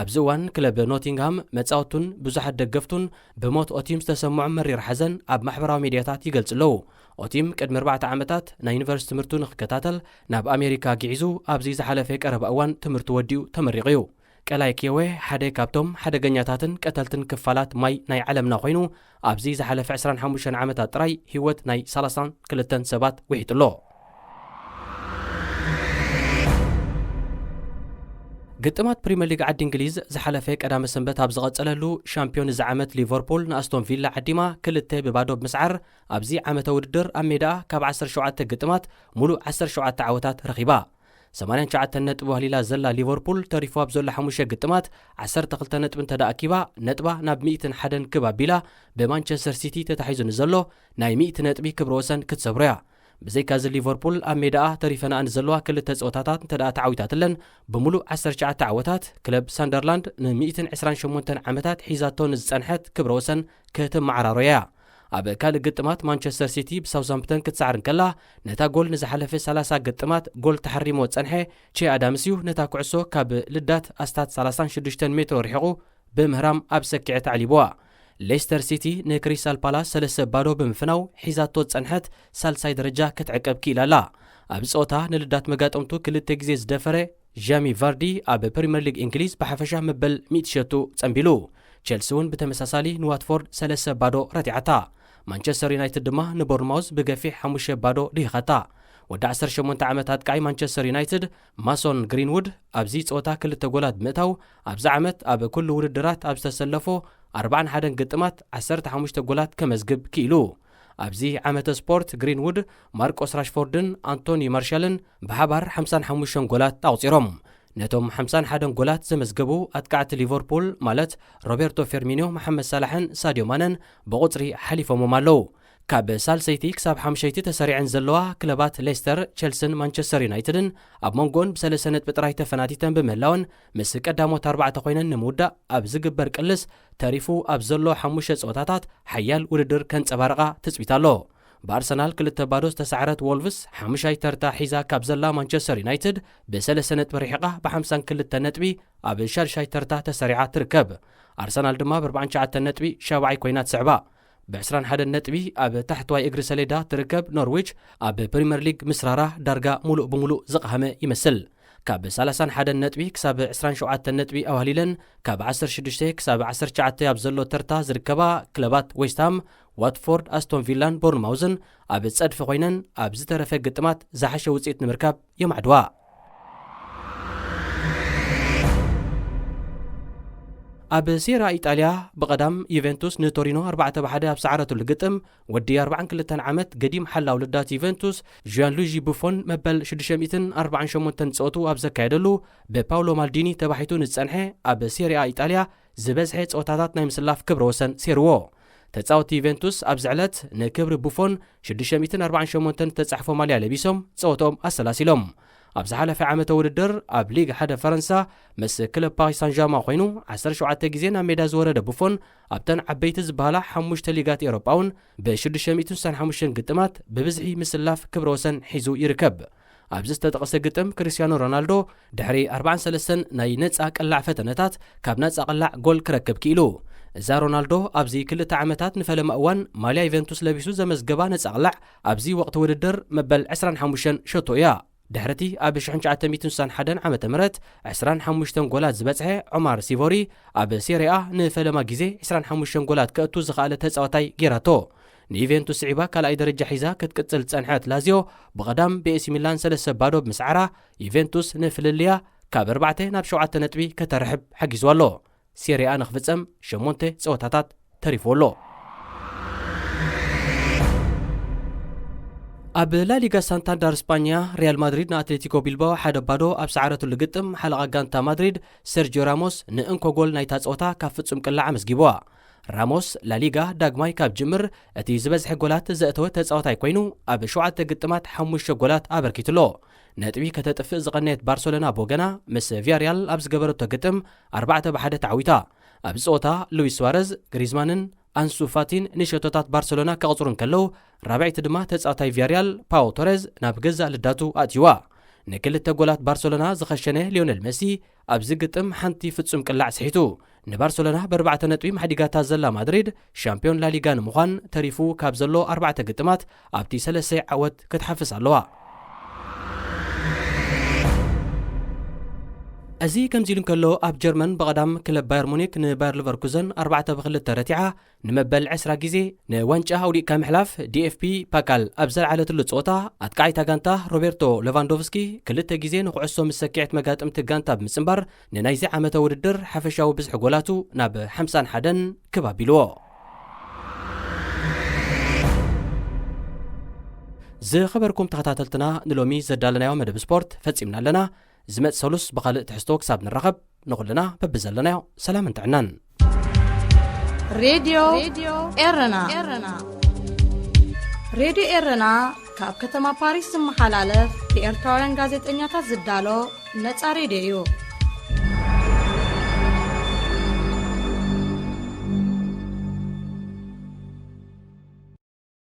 ኣብዚ እዋን ክለብ ኖቲንግሃም መጻወቱን ብዙሓት ደገፍቱን ብሞት ኦቲም ዝተሰምዖ መሪር ሓዘን ኣብ ማሕበራዊ ሚድያታት ይገልጽ ኣለዉ ኦቲም ቅድሚ 4 ዓመታት ናይ ዩኒቨርሲቲ ትምህርቱ ንኽከታተል ናብ ኣሜሪካ ጊዒዙ ኣብዚ ዝሓለፈ ቀረባ እዋን ትምህርቱ ወዲኡ ተመሪቑ እዩ ቀላይ ኬዌ ሓደ ካብቶም ሓደገኛታትን ቀተልትን ክፋላት ማይ ናይ ዓለምና ኮይኑ ኣብዚ ዝሓለፈ 25 ዓመታት ጥራይ ህይወት ናይ 32 ሰባት ውሒጡሎ። ግጥማት ፕሪምየር ሊግ ዓዲ እንግሊዝ ዝሓለፈ ቀዳመ ሰንበት ኣብ ዝቐጸለሉ ሻምፒዮን እዚ ዓመት ሊቨርፑል ንኣስቶን ቪላ ዓዲማ 2-2 ብምስዓር ኣብዚ ዓመተ ውድድር ኣብ ሜዳ ካብ 17 ግጥማት ሙሉእ 17 ዓወታት ረኺባ 89 ነጥቢ ወህሊላ ዘላ ሊቨርፑል ተሪፉ ኣብ ዘሎ 5 ግጥማት 12 ነጥቢ እንተዳኣኪባ ነጥባ ናብ 101 ክብ ኣቢላ ብማንቸስተር ሲቲ ተታሒዙ ንዘሎ ናይ 100 ነጥቢ ክብረ ወሰን ክትሰብሮ እያ። ብዘይካዚ ሊቨርፑል ኣብ ሜዳኣ ተሪፈና ንዘለዋ ክልተ ፀወታታት እንተደኣ ተዓዊታትለን ብሙሉእ 19 ዓወታት ክለብ ሳንደርላንድ ን128 ዓመታት ሒዛቶ ንዝፀንሐት ክብረ ወሰን ክትመዓራሮ እያ። ኣብ ካልእ ግጥማት ማንቸስተር ሲቲ ብሳውዛምፕተን ክትሰዓር እንከላ ነታ ጎል ንዝሓለፈ 30 ግጥማት ጎል ተሓሪሞ ፀንሐ ቼ ኣዳምስ እዩ ነታ ኩዕሶ ካብ ልዳት ኣስታት 36 ሜትሮ ርሒቑ ብምህራም ኣብ ሰኪዐ ተዕሊብዋ። ሌስተር ሲቲ ንክሪስታል ፓላስ 3-0 ብምፍናው ሒዛቶ ፀንሐት ሳልሳይ ደረጃ ክትዕቀብ ክኢላላ። ኣብ ፀወታ ንልዳት መጋጠምቱ ክልተ ግዜ ዝደፈረ ጃሚ ቫርዲ ኣብ ፕሪምየር ሊግ እንግሊዝ ብሓፈሻ መበል 100 ሸቱ ፀንቢሉ። ቸልሲ እውን ብተመሳሳሊ ንዋትፎርድ 3-0 ረቲዓታ። ማንቸስተር ዩናይትድ ድማ ንቦርንማውዝ ብገፊሕ 5-0 ድሂኻታ። ወዲ 18 ዓመታት ቃይ ማንቸስተር ዩናይትድ ማሶን ግሪንውድ ኣብዚ ፀወታ ክልተ ጎላት ብምእታው ኣብዚ ዓመት ኣብ ኩሉ ውድድራት ኣብ ዝተሰለፎ 41 ግጥማት 15 ጎላት ከመዝግብ ክኢሉ። ኣብዚ ዓመተ ስፖርት ግሪንውድ ማርቆስ ራሽፎርድን አንቶኒ ማርሻልን ብሓባር 55 ጎላት ኣውፂሮም። ነቶም 51 ጎላት ዘመዝገቡ ኣትቃዕቲ ሊቨርፑል ማለት ሮቤርቶ ፌርሚኒዮ፣ መሐመድ ሳላሕን ሳዲዮ ማነን ብቁፅሪ ሓሊፎሞም ኣለው። ካብ ሳልሰይቲ ክሳብ ሓምሸይቲ ተሰሪዐን ዘለዋ ክለባት ሌስተር፣ ቸልሲን ማንቸስተር ዩናይትድን ኣብ መንጎን ብ3 ነጥቢ ጥራይ ተፈናቲተን ብምህላወን ምስ ቀዳሞት 4 ኮይነን ንምውዳእ ኣብ ዝግበር ቅልስ ተሪፉ ኣብ ዘሎ 5 ፀወታታት ሓያል ውድድር ከንፀባርቓ ትፅቢት ኣሎ። ብኣርሰናል 2-0 ዝተሰዓረት ወልቭስ 5 ተርታ ሒዛ ካብ ዘላ ማንቸስተር ዩናይትድ ብ3 ነጥቢ ርሒቓ ብ52 ነጥቢ ኣብ 6 ተርታ ተሰሪዓ ትርከብ። ኣርሰናል ድማ ብ49 ነጥቢ 7ይ ኮይና ትስዕባ። ብ21 ነጥቢ ኣብ ታሕተዋይ እግሪ ሰሌዳ ትርከብ ኖርዊች ኣብ ፕሪምየር ሊግ ምስራራ ዳርጋ ሙሉእ ብሙሉእ ዝቐሃመ ይመስል። ካብ 31 ነጥቢ ክሳብ 27 ነጥቢ ኣዋህሊለን ካብ 16 ክሳብ 19 ኣብ ዘሎ ተርታ ዝርከባ ክለባት ዌስትሃም፣ ዋትፎርድ፣ ኣስቶን ቪላን ቦርንማውዝን ኣብ ፀድፊ ኮይነን ኣብ ዝተረፈ ግጥማት ዝሓሸ ውፅኢት ንምርካብ የማዕድዋ። ኣብ ሴራ ኢጣልያ ብቐዳም ዩቬንቱስ ንቶሪኖ 4-1 ኣብ ሰዓረቱሉ ግጥም ወዲ 42 ዓመት ገዲም ሓላው ልዳት ዩቬንቱስ ጂያንሉጂ ቡፎን መበል 648 ፀወቱ ኣብ ዘካየደሉ ብፓውሎ ማልዲኒ ተባሒቱ ንፀንሐ ኣብ ሴሪኣ ኢጣልያ ዝበዝሐ ፀወታታት ናይ ምስላፍ ክብረ ወሰን ሴርዎ። ተፃወቲ ዩቬንቱስ ኣብዚ ዕለት ንክብሪ ቡፎን 648 ተፃሕፎ ማልያ ለቢሶም ፀወቶም ኣሰላሲሎም። ኣብ ዝሓለፈ ዓመተ ውድድር ኣብ ሊግ 1 ፈረንሳ ምስ ክለብ ፓሪስ ሳን-ዠርማን ኮይኑ 17 ግዜ ናብ ሜዳ ዝወረደ ቡፎን ኣብተን ዓበይቲ ዝበሃላ 5 ሊጋት ኤሮጳውን ብ665 ግጥማት ብብዝሒ ምስላፍ ክብረ ወሰን ሒዙ ይርከብ። ኣብዚ ዝተጠቐሰ ግጥም ክርስቲያኖ ሮናልዶ ድሕሪ 43 ናይ ነፃ ቅላዕ ፈተነታት ካብ ነፃ ቅላዕ ጎል ክረክብ ክኢሉ። እዛ ሮናልዶ ኣብዚ 2 ዓመታት ንፈለማ እዋን ማልያ ዩቬንቱስ ለቢሱ ዘመዝገባ ነፃ ቅላዕ ኣብዚ ወቅቲ ውድድር መበል 25 ሸቶ እያ። ድሕርቲ ኣብ 1961 ዓ.ም 25 ጎላት ዝበፅሐ ዑማር ሲቮሪ ኣብ ሴሪኣ ንፈለማ ግዜ 25 ጎላት ከእቱ ዝኽኣለ ተፃዋታይ ጌራቶ። ንዩቬንቱስ ስዒባ ካልኣይ ደረጃ ሒዛ ክትቅፅል ፀንሐት ላዚዮ ብቐዳም ብኤሲ ሚላን 3-0 ብምስዓራ ዩቬንቱስ ንፍልልያ ካብ 4 ናብ 7 ነጥቢ ከተርሕብ ሓጊዝዋሎ። ሴሪኣ ንኽፍፀም 8 ፀወታታት ተሪፍዎ ኣሎ። ኣብ ላሊጋ ሳንታንዳር ስፓኛ ሪያል ማድሪድ ንኣትሌቲኮ ቢልባኦ 1-0 ኣብ ሰዓረቱሉ ግጥም ሓለቓ ጋንታ ማድሪድ ሴርጂዮ ራሞስ ንእንኮ ጎል ናይታ ፀወታ ካብ ፍጹም ቅላዕ ኣመስጊብዋ። ራሞስ ላሊጋ ዳግማይ ካብ ጅምር እቲ ዝበዝሐ ጎላት ዘእተወ ተፃዋታይ ኮይኑ ኣብ 7 ግጥማት 5 ጎላት ኣበርኪትሎ። ነጥቢ ከተጥፍእ ዝቐነየት ባርሰሎና ቦገና ምስ ቪያሪያል ኣብ ዝገበረቶ ግጥም 4-1 ተዓዊታ። ኣብ ፀወታ ሉዊስ ስዋረዝ፣ ግሪዝማንን አንሱ ፋቲን ንሸቶታት ባርሰሎና ከቕፅሩን ከለው ራብዒቲ ድማ ተፃዋታይ ቪያሪያል ፓው ቶሬዝ ናብ ገዛእ ልዳቱ ኣትይዋ። ንክልተ ጎላት ባርሰሎና ዝኸሸነ ሊዮኔል መሲ ኣብዚ ግጥም ሓንቲ ፍጹም ቅላዕ ስሒቱ። ንባርሰሎና ብ4 ነጥቢ ማሕዲጋታ ዘላ ማድሪድ ሻምፒዮን ላሊጋ ንምዃን ተሪፉ ካብ ዘሎ 4 ግጥማት ኣብቲ 3 ዓወት ክትሓፍስ ኣለዋ። እዚ ከምዚ ኢሉ እንከሎ ኣብ ጀርመን በቐዳም ክለብ ባየር ሙኒክ ንባየር ሊቨርኩዘን 4-2 ተረቲዓ ንመበል 20 ግዜ ንዋንጫ ኣውዲቕካ ምሕላፍ ዲኤፍፒ ፓካል ኣብ ዘለዓለትሉ ፀወታ ኣጥቃዒታ ጋንታ ሮቤርቶ ሌቫንዶቭስኪ 2 ግዜ ንኩዕሶ ምስ ሰኪዕት መጋጥምቲ ጋንታ ብምፅምባር ንናይዚ ዓመተ ውድድር ሓፈሻዊ ብዝሒ ጎላቱ ናብ 51 ከባቢልዎ። ዝኸበርኩም ተኸታተልትና ንሎሚ ዘዳለናዮ መደብ ስፖርት ፈጺምና ኣለና። ዝመጽ ሰሉስ በኻልእ ትሕዝቶ ክሳብ ንራኸብ ንኹልና በብዘለናዮ ሰላም እንትዕናን ሬድዮ ኤረና ሬድዮ ኤረና ካብ ከተማ ፓሪስ ዝመሓላለፍ ብኤርትራውያን ጋዜጠኛታት ዝዳሎ ነፃ ሬድዮ እዩ።